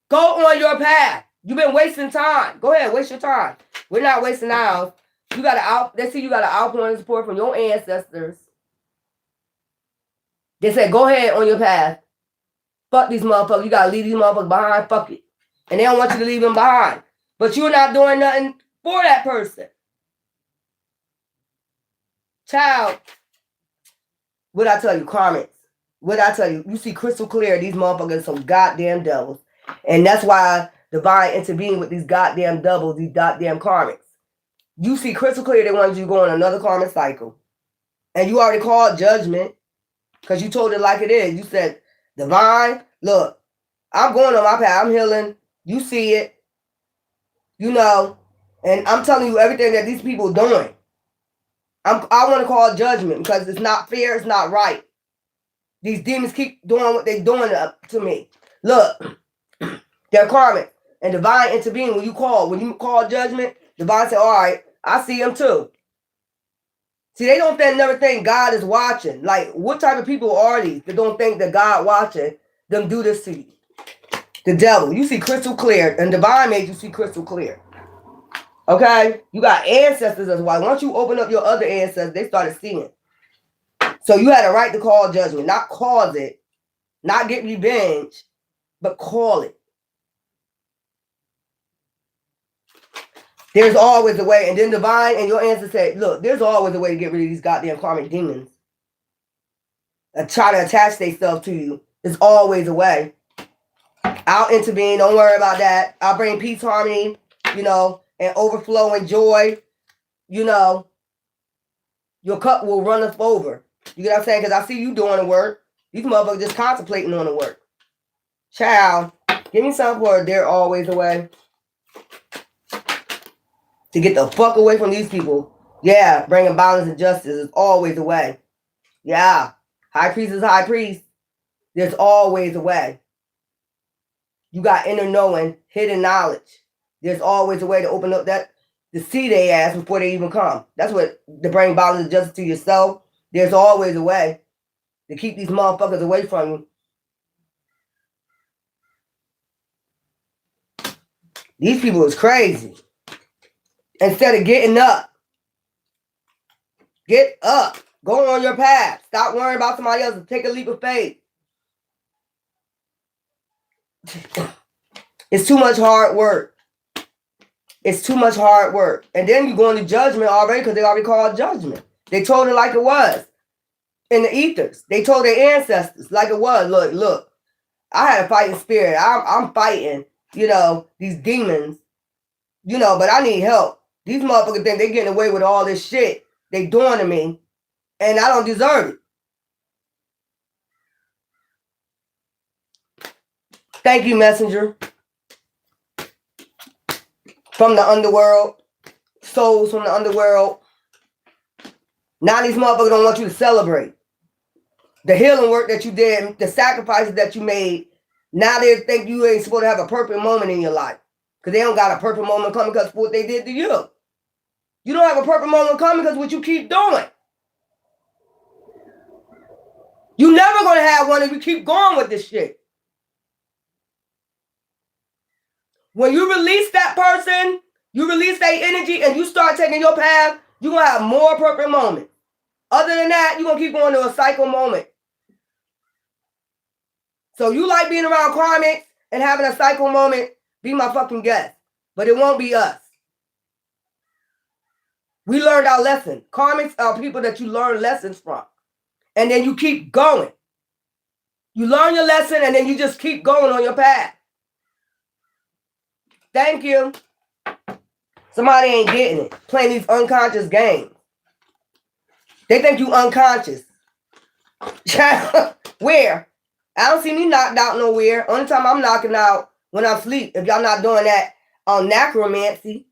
Speaker 1: Go on your path. You've been wasting time. Go ahead, waste your time. We're not wasting ours. You got they see you got an outpouring support from your ancestors. They said, go ahead on your path. Fuck these motherfuckers. You got to leave these motherfuckers behind. Fuck it. And they don't want you to leave them behind. But you're not doing nothing for that person. Child, What I tell you, karmics. What I tell you, you see crystal clear. These motherfuckers are some goddamn devils, and that's why divine intervened with these goddamn doubles, these goddamn karmics. You see crystal clear. They wanted you to go on another karmic cycle, and you already called judgment because you told it like it is. You said, divine, look, I'm going on my path. I'm healing. You see it, you know, and I'm telling you everything that these people are doing. I want to call judgment because it's not fair. It's not right. These demons keep doing what they're doing to me. Look, they're karmic. And divine intervene when you call judgment, divine say, all right, I see them too. See, they don't never think God is watching. Like, what type of people are these that don't think that God watching them do this to you? The devil. You see crystal clear. And divine made you see crystal clear. Okay? You got ancestors as well. Once you open up your other ancestors, they started seeing. So you had a right to call judgment. Not cause it. Not get revenge. But call it. There's always a way. And then divine and your ancestors said, look, there's always a way to get rid of these goddamn karmic demons. Try to attach themselves to you. There's always a way. I'll intervene. Don't worry about that. I'll bring peace, harmony, you know, and overflow and joy. You know, your cup will run us over. You get what I'm saying? Because I see you doing the work. These motherfuckers just contemplating on the work. Child, give me some word. There's always a way. To get the fuck away from these people. Yeah, bringing balance and justice is always a way. Yeah. High priest is high priest. There's always a way. You got inner knowing, hidden knowledge. There's always a way to open up to see their ass before they even come. That's what to bring balance and justice to yourself. There's always a way to keep these motherfuckers away from you. These people is crazy. Instead of getting up, get up. Go on your path. Stop worrying about somebody else and take a leap of faith. It's too much hard work. It's too much hard work. And then you go into judgment already because they already called judgment. They told it like it was in the ethers. They told their ancestors like it was. Look, I had a fighting spirit. I'm fighting, you know, these demons, you know, but I need help. These motherfuckers think they getting away with all this shit they doing to me, and I don't deserve it. Thank you, messenger. From the underworld. Souls from the underworld. Now these motherfuckers don't want you to celebrate. The healing work that you did, the sacrifices that you made, now they think you ain't supposed to have a perfect moment in your life. Because they don't got a perfect moment coming because of what they did to you. You don't have a perfect moment coming because what you keep doing. You never going to have one if you keep going with this shit. When you release that person, you release that energy and you start taking your path, you're going to have more perfect moments. Other than that, you're going to keep going to a cycle moment. So you like being around karmics and having a cycle moment, be my fucking guest. But it won't be us. We learned our lesson. Karmics are people that you learn lessons from. And then you keep going. You learn your lesson and then you just keep going on your path. Thank you. Somebody ain't getting it. Playing these unconscious games. They think you unconscious. Where? I don't see me knocked out nowhere. Only time I'm knocking out when I sleep. If y'all not doing that on necromancy.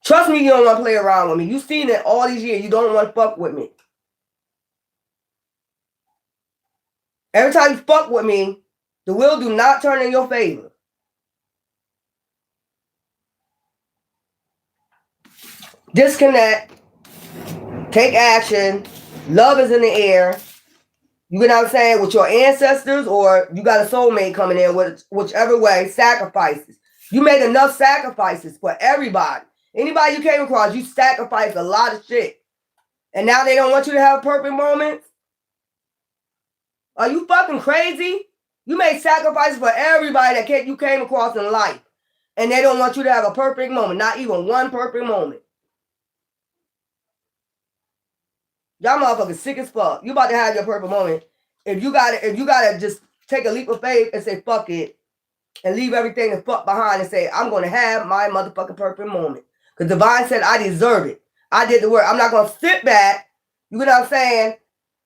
Speaker 1: Trust me, you don't want to play around with me. You seen it all these years. You don't want to fuck with me. Every time you fuck with me, the wheel do not turn in your favor. Disconnect. Take action. Love is in the air. You get what I'm saying? With your ancestors or you got a soulmate coming in, whichever way, sacrifices. You made enough sacrifices for everybody. Anybody you came across, you sacrificed a lot of shit. And now they don't want you to have perfect moments? Are you fucking crazy? You made sacrifices for everybody that you came across in life. And they don't want you to have a perfect moment. Not even one perfect moment. Y'all motherfuckers sick as fuck. You about to have your purple moment. If you gotta just take a leap of faith and say fuck it and leave everything the fuck behind and say, I'm gonna have my motherfucking purple moment. Because Divine said I deserve it. I did the work. I'm not gonna sit back, you know what I'm saying,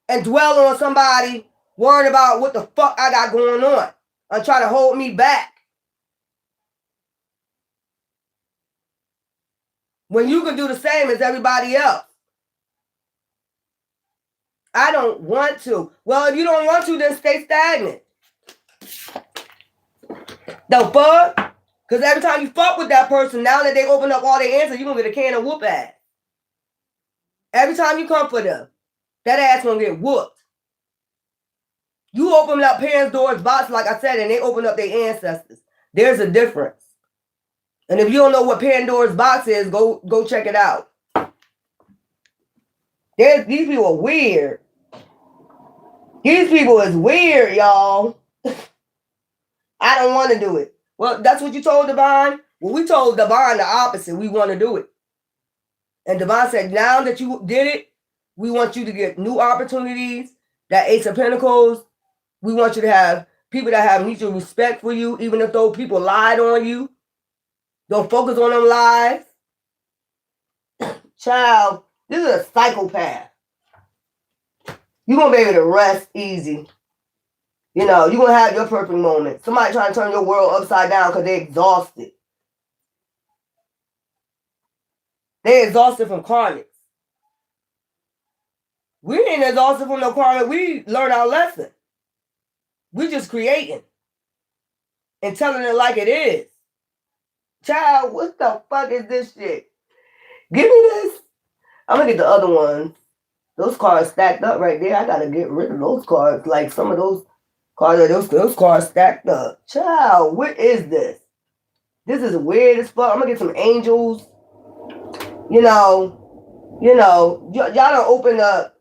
Speaker 1: and dwell on somebody worrying about what the fuck I got going on and trying to hold me back. When you can do the same as everybody else. I don't want to. Well, if you don't want to, then stay stagnant. The fuck? Because every time you fuck with that person, now that they open up all their answers, you're going to get a can of whoop ass. Every time you come for them, that ass going to get whooped. You open up Pandora's box, like I said, and they open up their ancestors. There's a difference. And if you don't know what Pandora's box is, go check it out. These people are weird. These people is weird, y'all. I don't want to do it. Well, that's what you told Divine. Well, we told Divine the opposite. We want to do it. And Divine said, now that you did it, we want you to get new opportunities. That Ace of Pentacles. We want you to have people that have mutual respect for you, even if those people lied on you. Don't focus on them lies. Child, this is a psychopath. You're going to be able to rest easy. You know, you're going to have your perfect moment. Somebody trying to turn your world upside down because they're exhausted. They're exhausted from karmic. We ain't exhausted from no karmic. We learn our lesson. We just creating. And telling it like it is. Child, what the fuck is this shit? Give me this. I'm going to get the other ones. Those cards stacked up right there. I got to get rid of those cards. Like some of those cards, those cards stacked up. Child, what is this? This is weird as fuck. I'm going to get some angels. You know, y'all don't open up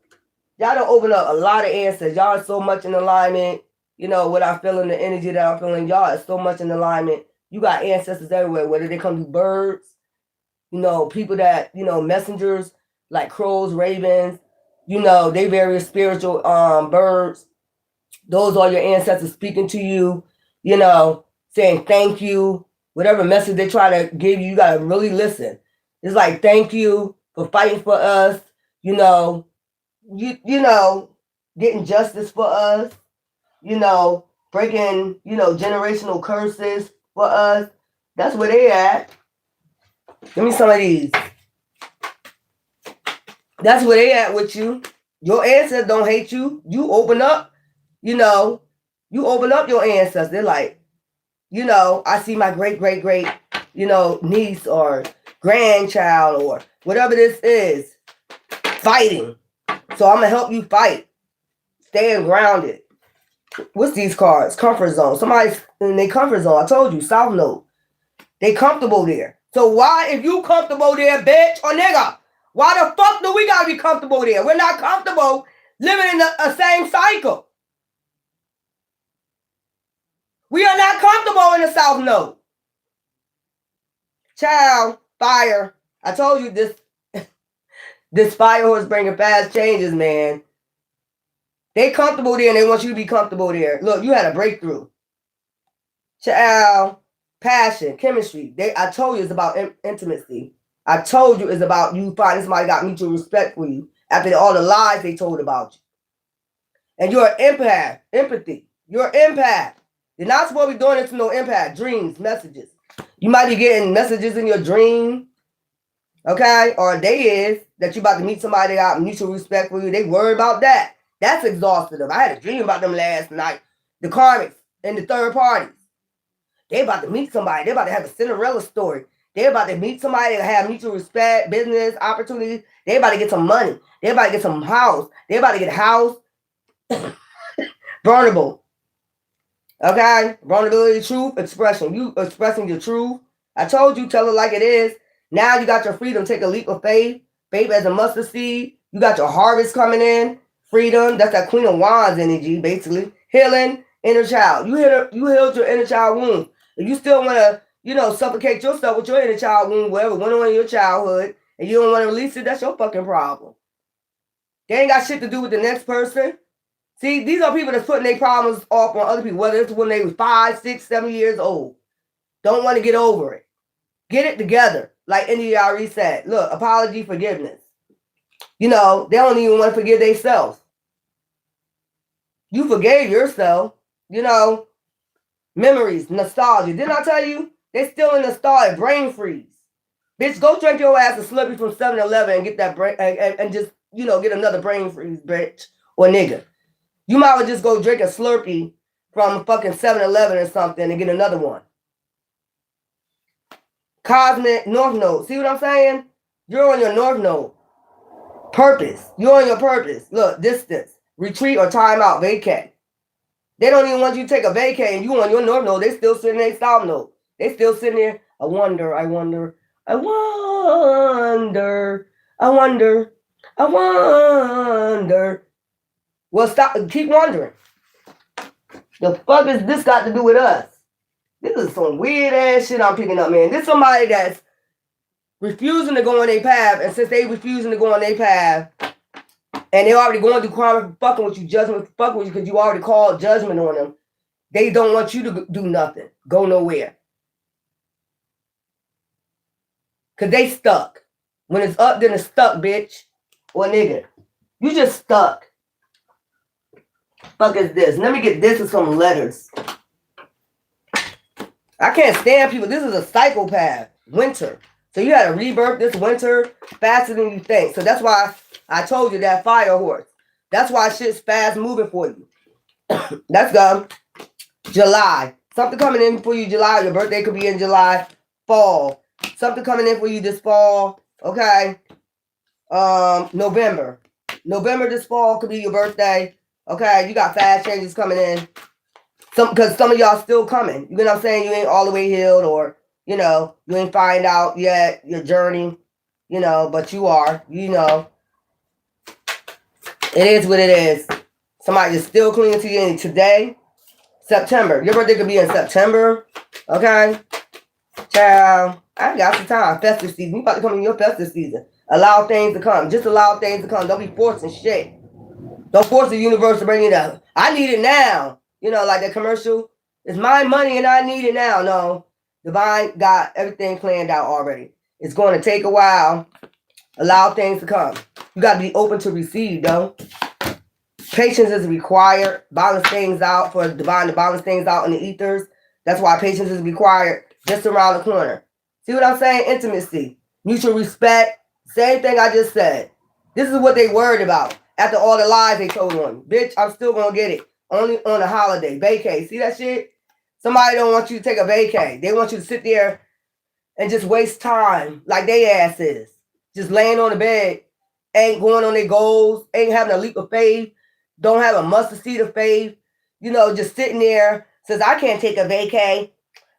Speaker 1: a lot of answers. Y'all are so much in alignment. You know, what I feel in the energy that I'm feeling. Y'all are so much in alignment. You got ancestors everywhere, whether they come through birds, you know, people that, you know, messengers like crows, ravens, you know, they very spiritual birds. Those are your ancestors speaking to you, you know, saying thank you. Whatever message they try to give you, you got to really listen. It's like, thank you for fighting for us, you know, you know, getting justice for us, you know, breaking, you know, generational curses for us. That's where they at. Give me some of these. That's where they at with you. Your ancestors don't hate you. You open up, you know, you open up your ancestors. They're like, you know, I see my great, you know, niece or grandchild or whatever this is fighting. So I'm going to help you fight. Staying grounded. What's these cards? Comfort zone. Somebody's in their comfort zone. I told you, South Node. They comfortable there. So why, if you comfortable there, bitch or nigga, why the fuck do we gotta be comfortable there? We're not comfortable living in the same cycle. We are not comfortable in the South Node. Child, fire. I told you this, this fire horse bringing fast changes, man. They comfortable there and they want you to be comfortable there. Look, you had a breakthrough. Child, passion, chemistry. I told you it's about intimacy. I told you it's about you finding somebody got mutual respect for you after all the lies they told about you. And you're an empath, empathy. You're an empath. You're not supposed to be doing this to no empath. Dreams, messages. You might be getting messages in your dream, okay? Or they is that you about to meet somebody that got mutual respect for you. They worry about that. That's exhausted them. I had a dream about them last night. The karmics and the third parties. They about to meet somebody. They about to have a Cinderella story. They about to meet somebody that have mutual respect, business, opportunities. They about to get some money. They about to get some house. They about to get a house. Vulnerable. Okay? Vulnerability, truth, expression. You expressing your truth. I told you, tell it like it is. Now you got your freedom. Take a leap of faith. Faith as a mustard seed. You got your harvest coming in. Freedom. That's that Queen of Wands energy, basically. Healing, inner child. You healed your inner child wound. If you still want to, you know, suffocate yourself with your inner child wound, whatever went on in your childhood, and you don't want to release it, that's your fucking problem. They ain't got shit to do with the next person. See, these are people that's putting their problems off on other people, whether it's when they was 5, 6, 7 years old. Don't want to get over it. Get it together. Like India.Arie said, look, apology, forgiveness. You know, they don't even want to forgive themselves. You forgave yourself, you know, memories, nostalgia. Didn't I tell you? They're still in nostalgia, brain freeze. Bitch, go drink your ass a Slurpee from 7-Eleven and get that brain, and just, you know, get another brain freeze, bitch, or nigga. You might as well just go drink a Slurpee from fucking 7-Eleven or something and get another one. Cosmic North Node. See what I'm saying? You're on your North Node. Purpose. You're on your purpose. Look, distance, retreat or time out, vacay. They don't even want you to take a vacay and you on your North Node. They still sitting there, South Node. They still sitting there. I wonder. Well, stop. Keep wondering. The fuck is this got to do with us? This is some weird ass shit I'm picking up, man. This is somebody that's refusing to go on their path, and since they refusing to go on their path, and they already going through karma for fucking with you, judgment for fucking with you, because you already called judgment on them, they don't want you to do nothing, go nowhere. Because they stuck. When it's up, then it's stuck, bitch. Or nigga. You just stuck. Fuck is this? Let me get this with some letters. I can't stand people. This is a psychopath. Winter. So you had a rebirth this winter faster than you think. So that's why I told you that fire horse. That's why shit's fast moving for you. Let's go. July. Something coming in for you July. Your birthday could be in July. Fall. Something coming in for you this fall. Okay. November. November this fall could be your birthday. Okay. You got fast changes coming in. Because some of y'all still coming. You know what I'm saying? You ain't all the way healed, or, you know, you ain't find out yet your journey, you know, but you are, you know. It is what it is. Somebody is still clinging to you today. September. Your birthday could be in September. Okay? Child, I got some time. Festive season. You about to come in your festive season. Allow things to come. Just allow things to come. Don't be forcing shit. Don't force the universe to bring it up. I need it now. You know, like that commercial. It's my money and I need it now. No. Divine got everything planned out already. It's going to take a while. Allow things to come. You got to be open to receive, though. Patience is required. Balance things out for divine to balance things out in the ethers. That's why patience is required just around the corner. See what I'm saying? Intimacy. Mutual respect. Same thing I just said. This is what they worried about. After all the lies they told on you. Bitch, I'm still going to get it. Only on a holiday. Vacay. See that shit? Somebody don't want you to take a vacay. They want you to sit there and just waste time like they ass is. Just laying on the bed. Ain't going on their goals. Ain't having a leap of faith. Don't have a mustard seed of faith. You know, just sitting there. Says, I can't take a vacay.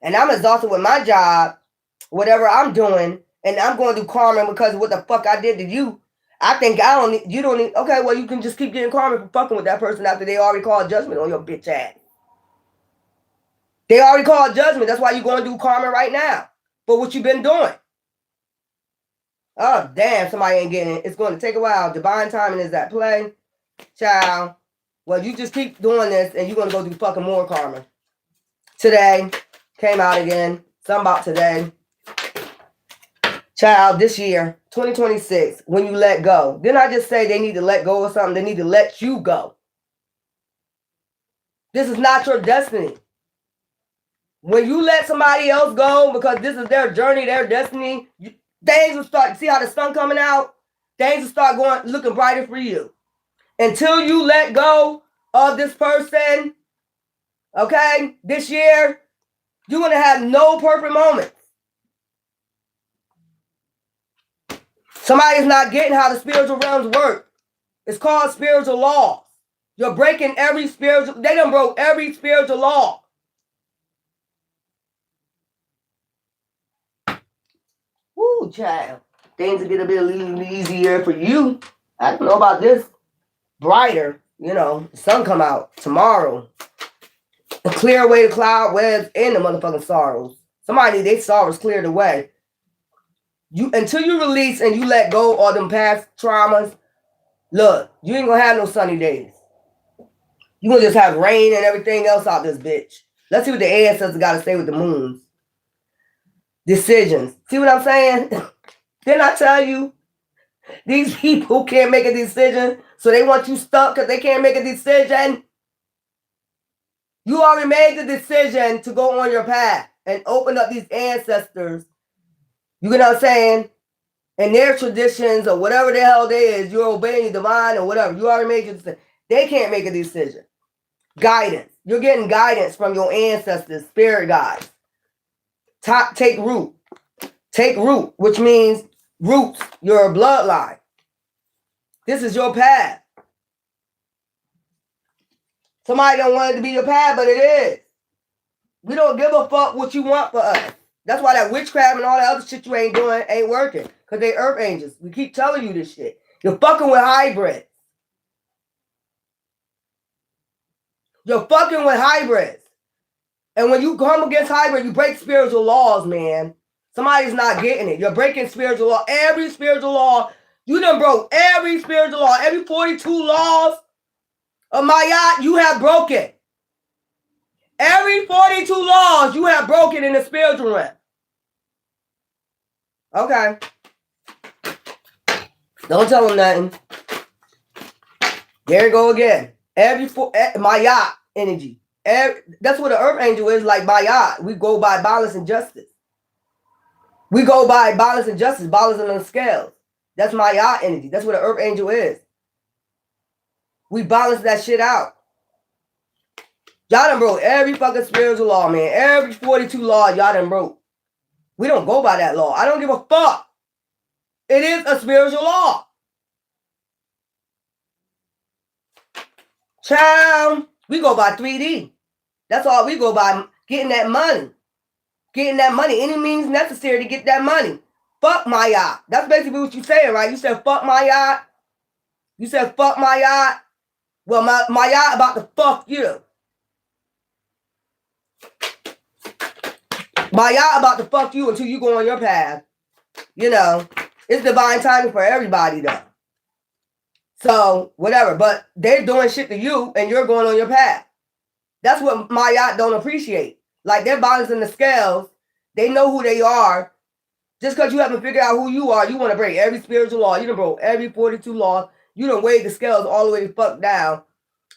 Speaker 1: And I'm exhausted with my job. Whatever I'm doing. And I'm going through karma because of what the fuck I did to you. I think I don't need, you don't need, okay, well, you can just keep getting karma for fucking with that person after they already called judgment on your bitch ass. They already called judgment. That's why you're going through karma right now for what you've been doing. Oh, damn, somebody ain't getting it. It's going to take a while. Divine timing is at play. Child. Well, you just keep doing this and you're going to go through fucking more karma. Today. Came out again. Something about today. Child, this year, 2026, when you let go. Didn't I just say they need to let go of something? They need to let you go. This is not your destiny. When you let somebody else go because this is their journey, their destiny, things will start, see how the sun coming out? Things will start going, looking brighter for you. Until you let go of this person, okay, this year, you're going to have no perfect moments. Somebody's not getting how the spiritual realms work. It's called spiritual laws. You're breaking every spiritual, they done broke every spiritual law. Woo, child. Things will get a bit a little easier for you. I don't know about this. Brighter, you know, the sun come out tomorrow. Clear away the cloud webs and the motherfucking sorrows. Somebody need their sorrows cleared away. You until you release and you let go of them past traumas, Look, you ain't gonna have no sunny days. You gonna just have rain and everything else out this bitch. Let's see what the ancestors gotta say with the moons. Decisions. See what I'm saying? Didn't I tell you? These people can't make a decision, so they want you stuck because they can't make a decision. You already made the decision to go on your path and open up these ancestors. You know what I'm saying? And their traditions or whatever the hell they is, you're obeying the divine or whatever. You already made your decision. They can't make a decision. Guidance. You're getting guidance from your ancestors, spirit guides. Take root. Take root, which means roots, your bloodline. This is your path. Somebody don't want it to be your path, but it is. We don't give a fuck what you want for us. That's why that witchcraft and all that other shit you ain't doing ain't working. Because they earth angels. We keep telling you this shit. You're fucking with hybrids. You're fucking with hybrids. And when you come against hybrid, you break spiritual laws, man. Somebody's not getting it. You're breaking spiritual law. Every spiritual law. You done broke every spiritual law. Every 42 laws of Ma'at, you have broken. Every 42 laws you have broken in the spiritual realm. Okay. Don't tell them nothing. There you go again. Every Ma'at energy. That's what the earth angel is, like Ma'at. We go by balance and justice. We go by balance and justice, balancing on the scales. That's Ma'at energy. That's what the earth angel is. We balance that shit out. Y'all done broke every fucking spiritual law, man. Every 42 law y'all done broke. We don't go by that law. I don't give a fuck. It is a spiritual law. Child, we go by 3D. That's all we go by, getting that money. Getting that money. Any means necessary to get that money. Fuck Ma'at. That's basically what you're saying, right? You said fuck Ma'at. You said fuck Ma'at. Well, Ma'at about to fuck you. Ma'at about to fuck you until you go on your path. You know, it's divine timing for everybody, though. So, whatever. But they're doing shit to you, and you're going on your path. That's what Ma'at don't appreciate. Like, they're balancing the scales. They know who they are. Just because you haven't figured out who you are, you want to break every spiritual law. You done broke every 42 laws. You done weighed the scales all the way the fuck down.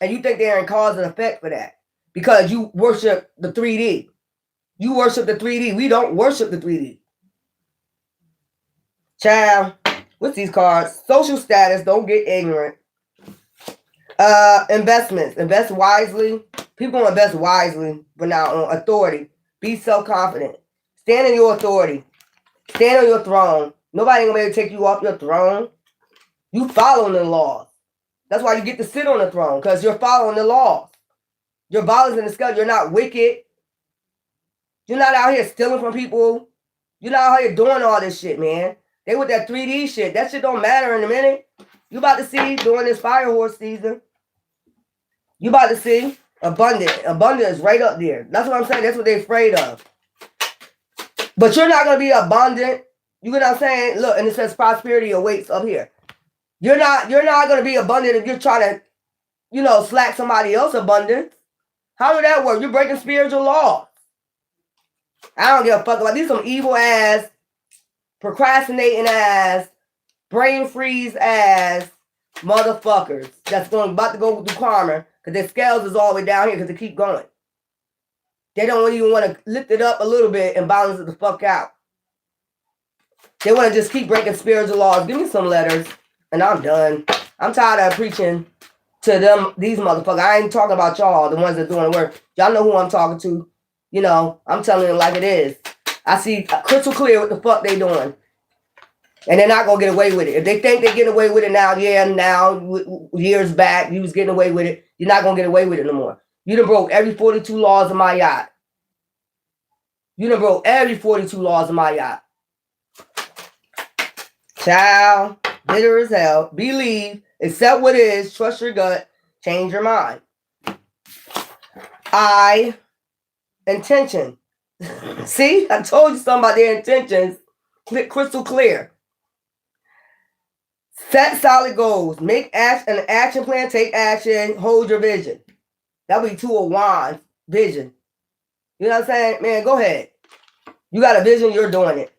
Speaker 1: And you think they're in cause and effect for that. Because you worship the 3D. You worship the 3D. We don't worship the 3D. Child, what's these cards? Social status. Don't get ignorant. Investments. Invest wisely. People don't invest wisely, but now on authority. Be self-confident. Stand in your authority. Stand on your throne. Nobody ain't gonna be able to take you off your throne. You following the laws. That's why you get to sit on the throne, because you're following the laws. You're balancing the scale. You're not wicked. You're not out here stealing from people. You're not out here doing all this shit, man. They with that 3D shit. That shit don't matter in a minute. You about to see during this fire horse season. You about to see abundant. Abundant is right up there. That's what I'm saying. That's what they're afraid of. But you're not going to be abundant. You know what I'm saying? Look, and it says prosperity awaits up here. You're not going to be abundant if you're trying to, slack somebody else abundance. How did that work? You're breaking spiritual laws. I don't give a fuck about these some evil ass, procrastinating ass, brain freeze ass motherfuckers that's about to go through karma because their scales is all the way down here because they keep going. They don't even want to lift it up a little bit and balance it the fuck out. They want to just keep breaking spiritual laws. Give me some letters and I'm done. I'm tired of preaching to them, these motherfuckers. I ain't talking about y'all, the ones that doing the work. Y'all know who I'm talking to. I'm telling it like it is. I see crystal clear what the fuck they doing. And they're not going to get away with it. If they think they're getting away with it now, years back, you was getting away with it. You're not going to get away with it no more. You done broke every 42 laws of Ma'at. You done broke every 42 laws of Ma'at. Child, bitter as hell. Believe, accept what is, trust your gut, change your mind. Intention. See, I told you something about their intentions. Crystal clear. Set solid goals. Make an action plan. Take action. Hold your vision. That would be 2 of Wands. Vision. You know what I'm saying? Man, go ahead. You got a vision. You're doing it.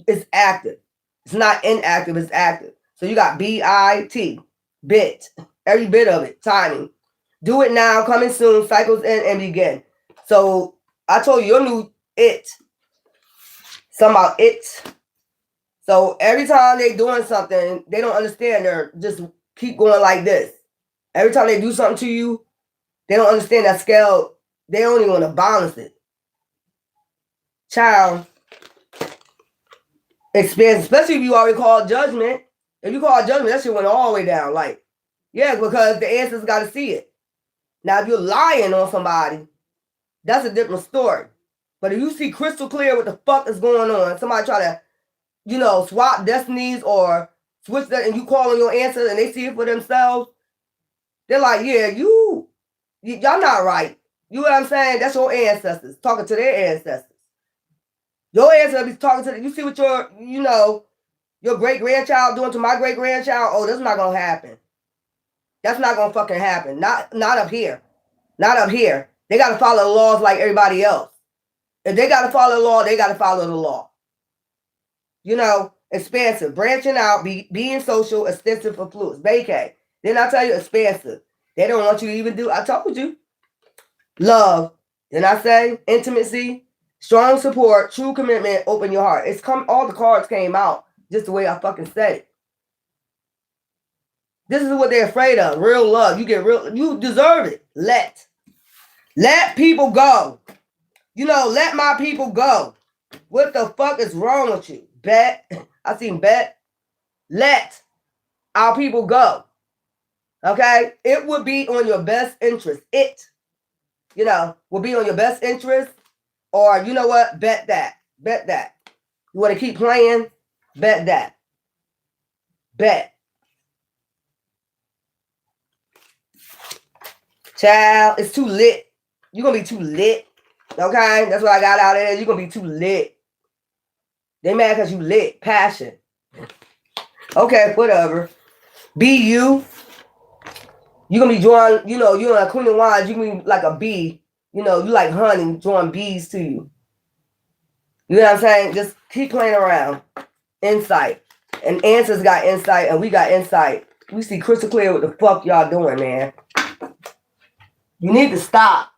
Speaker 1: It's active. It's not inactive. It's active. So you got BIT. Bit. Every bit of it. Timing. Do it now. Coming soon. Cycles in and begin. So I told you your new it. Something about it. So every time they doing something, they don't understand. They're just keep going like this. Every time they do something to you, they don't understand that scale. They don't even want to balance it. Child, experience, especially if you already called judgment. If you call judgment, that shit went all the way down. Like, yeah, because the ancestors got to see it. Now, if you're lying on somebody, that's a different story. But if you see crystal clear what the fuck is going on, somebody try to, swap destinies or switch that, and you call on your ancestors and they see it for themselves, they're like, yeah, y'all not right. You know what I'm saying? That's your ancestors talking to their ancestors. Your ancestors be talking to you see what your great-grandchild doing to my great-grandchild? Oh, that's not going to happen. That's not going to fucking happen. Not up here. Not up here. They got to follow the laws like everybody else. If they got to follow the law, they got to follow the law. Expansive, branching out, being social, extensive, affluence, vacay. Then I tell you, expansive. They don't want you to even do, I told you. Love. Then I say, intimacy, strong support, true commitment, open your heart. All the cards came out just the way I fucking said it. This is what they're afraid of. Real love. You deserve it. Let people go. Let my people go. What the fuck is wrong with you? Bet. I seen bet. Let our people go. Okay? It would be on your best interest. Will be on your best interest. Or, you know what? Bet that. Bet that. You want to keep playing? Bet that. Bet. Child, it's too lit. You're going to be too lit. Okay? That's what I got out of there. You're going to be too lit. They mad because you lit. Passion. Okay, whatever. Be you. You're going to be drawing, you're a Queen of Wands. You're going to be like a bee. You like honey, drawing bees to you. You know what I'm saying? Just keep playing around. Insight. And Answers got insight, and we got insight. We see crystal clear what the fuck y'all doing, man. You need to stop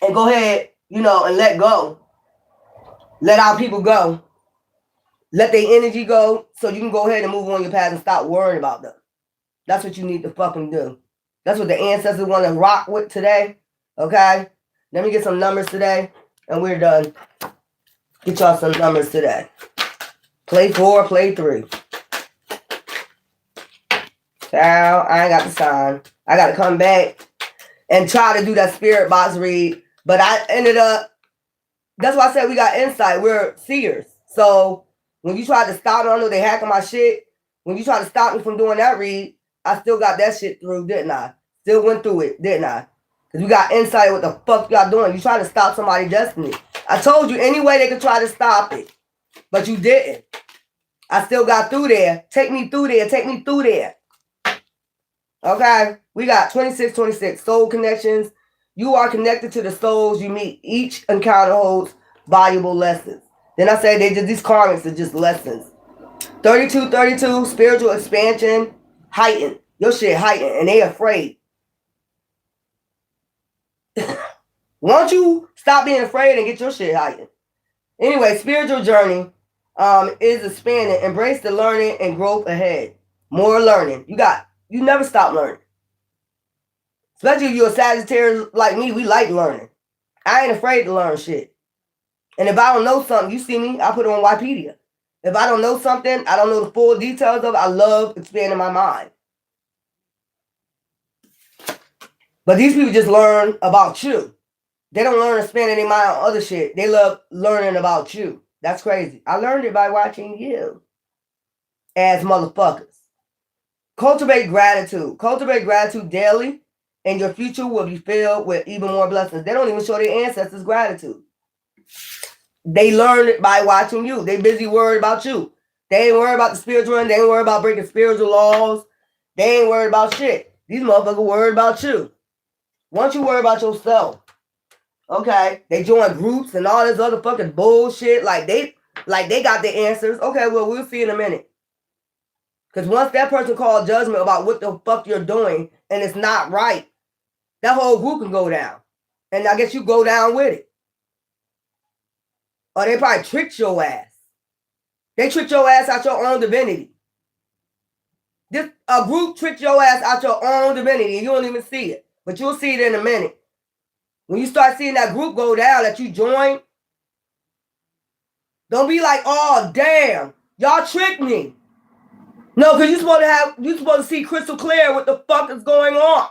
Speaker 1: and go ahead, and let go. Let our people go. Let their energy go so you can go ahead and move on your path and stop worrying about them. That's what you need to fucking do. That's what the ancestors want to rock with today. Okay? Let me get some numbers today, and we're done. Get y'all some numbers today. Play 4, play 3. Child, I ain't got the sign. I got to come back and try to do that spirit box read. But I ended up, that's why I said we got insight. We're seers. So when you try to stop me, I know they hacking my shit. When you try to stop me from doing that read, I still got that shit through, didn't I? Still went through it, didn't I? Because we got insight what the fuck y'all doing. You trying to stop somebody's destiny. I told you any way they could try to stop it. But you didn't. I still got through there. Take me through there. Take me through there. Okay? We got 2626 soul connections. You are connected to the souls you meet. Each encounter holds valuable lessons. Then I say these karmics are just lessons. 3232 spiritual expansion heightened. Your shit heightened. And they afraid. Won't you stop being afraid and get your shit heightened? Anyway, spiritual journey is expanding. Embrace the learning and growth ahead. More learning. You never stop learning. Especially if you're a Sagittarius like me, we like learning. I ain't afraid to learn shit. And if I don't know something, you see me, I put it on Wikipedia. If I don't know something, I don't know the full details of it, I love expanding my mind. But these people just learn about you. They don't learn expanding their mind on other shit. They love learning about you. That's crazy. I learned it by watching you. As motherfuckers. Cultivate gratitude. Cultivate gratitude daily, and your future will be filled with even more blessings. They don't even show their ancestors gratitude. They learned it by watching you. They busy worried about you. They ain't worried about the spiritual realm. They ain't worried about breaking spiritual laws. They ain't worried about shit. These motherfuckers worried about you. Once you worry about yourself, okay? They join groups and all this other fucking bullshit. Like they got the answers. Okay, well, we'll see in a minute. Because once that person calls judgment about what the fuck you're doing and it's not right, that whole group can go down. And I guess you go down with it. Or they probably tricked your ass. They tricked your ass out your own divinity. A group tricked your ass out your own divinity and you don't even see it. But you'll see it in a minute. When you start seeing that group go down that you joined, don't be like, oh, damn, y'all tricked me. No, because you're supposed to see crystal clear what the fuck is going on.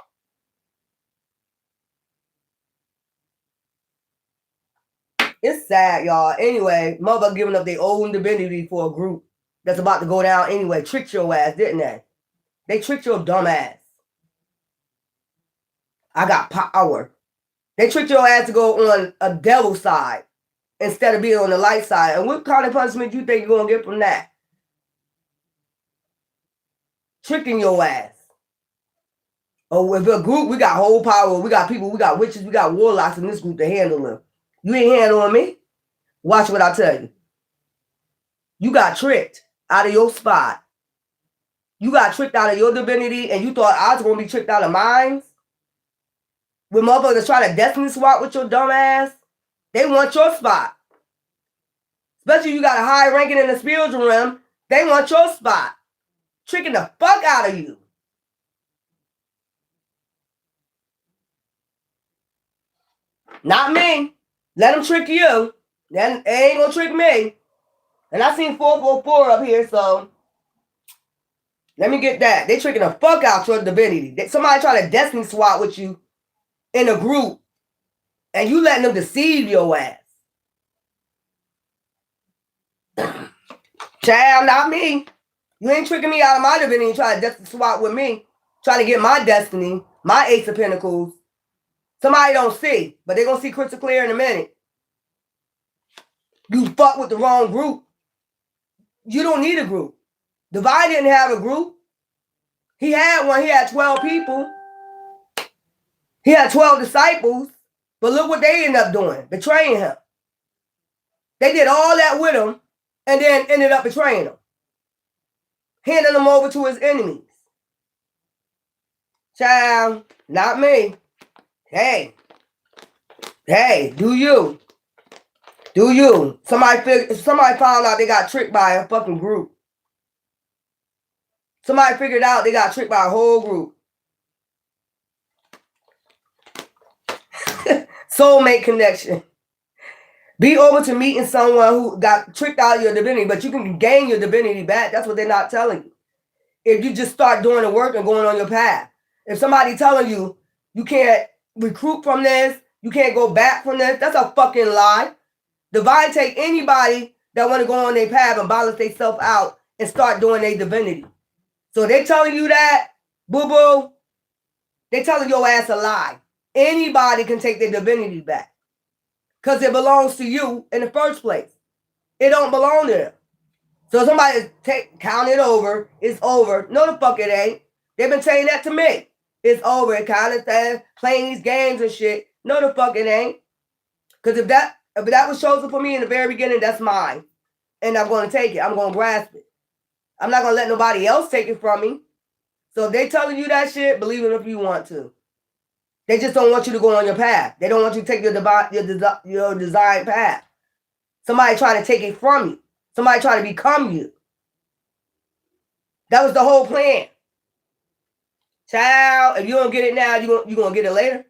Speaker 1: It's sad, y'all. Anyway, mother giving up their own divinity for a group that's about to go down anyway. Tricked your ass, didn't they? They tricked your dumb ass. I got power. They tricked your ass to go on a devil side instead of being on the light side. And what kind of punishment you think you're going to get from that? Tricking your ass. Oh, with a group, we got whole power. We got people, we got witches, we got warlocks in this group to handle them. You ain't handling me. Watch what I tell you. You got tricked out of your spot. You got tricked out of your divinity and you thought I was going to be tricked out of mine? When motherfuckers try to destiny swap with your dumb ass, they want your spot. Especially you got a high ranking in the spiritual realm, they want your spot. Tricking the fuck out of you. Not me. Let them trick you. Then they ain't gonna trick me. And I seen 444 up here, so let me get that. They tricking the fuck out your divinity. Somebody try to destiny swap with you in a group, and you letting them deceive your ass. Child, not me. You ain't tricking me out of my divinity. Try to destiny swap with me. Trying to get my destiny, my Ace of Pentacles. Somebody don't see, but they're gonna see crystal clear in a minute. You fuck with the wrong group. You don't need a group. Divine didn't have a group. He had one. He had 12 people. He had 12 disciples. But look what they ended up doing. Betraying him. They did all that with him and then ended up betraying him. Handing him over to his enemies. Child, not me. Hey, do you? Do you? Somebody found out they got tricked by a fucking group. Somebody figured out they got tricked by a whole group. Soulmate connection. Be open to meeting someone who got tricked out of your divinity, but you can gain your divinity back. That's what they're not telling you. If you just start doing the work and going on your path. If somebody telling you you can't recruit from this, you can't go back from this, that's a fucking lie. Divine take anybody that want to go on their path and balance themselves out and start doing their divinity. So they telling you that, boo-boo, they telling your ass a lie. Anybody can take their divinity back. Because it belongs to you in the first place. It don't belong to them. So somebody count it over, it's over. No, the fuck it ain't. They've been saying that to me. It's over. It kind of says playing these games and shit. No, the fuck it ain't. Because if that was chosen for me in the very beginning, that's mine. And I'm going to take it. I'm going to grasp it. I'm not going to let nobody else take it from me. So if they telling you that shit, believe it if you want to. They just don't want you to go on your path. They don't want you to take your desired path. Somebody trying to take it from you. Somebody trying to become you. That was the whole plan. Child, if you don't get it now, you're going to get it later.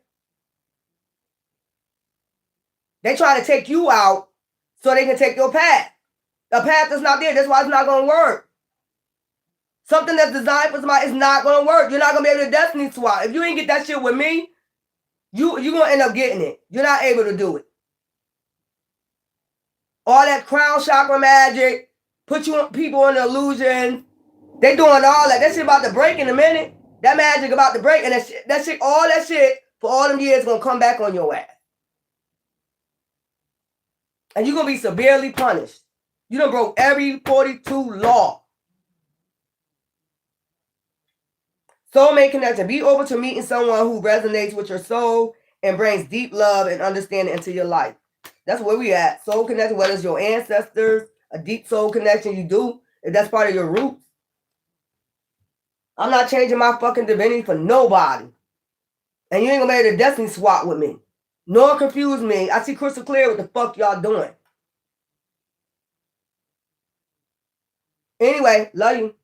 Speaker 1: They try to take you out so they can take your path. The path that's not there. That's why it's not going to work. Something that's designed for somebody is not going to work. You're not going to be able to destiny swap. If you ain't get that shit with me, you're going to end up getting it. You're not able to do it. All that crown chakra magic, put people in the illusion. They doing all that. That shit about to break in a minute. That magic about to break. And all that shit for all them years going to come back on your ass. And you're going to be severely punished. You done broke every 42 law. Soulmate connection. Be open to meeting someone who resonates with your soul and brings deep love and understanding into your life. That's where we at. Soul connection, whether it's your ancestors, a deep soul connection you do, if that's part of your roots. I'm not changing my fucking divinity for nobody. And you ain't gonna make a destiny swap with me. Nor confuse me. I see crystal clear what the fuck y'all doing. Anyway, love you.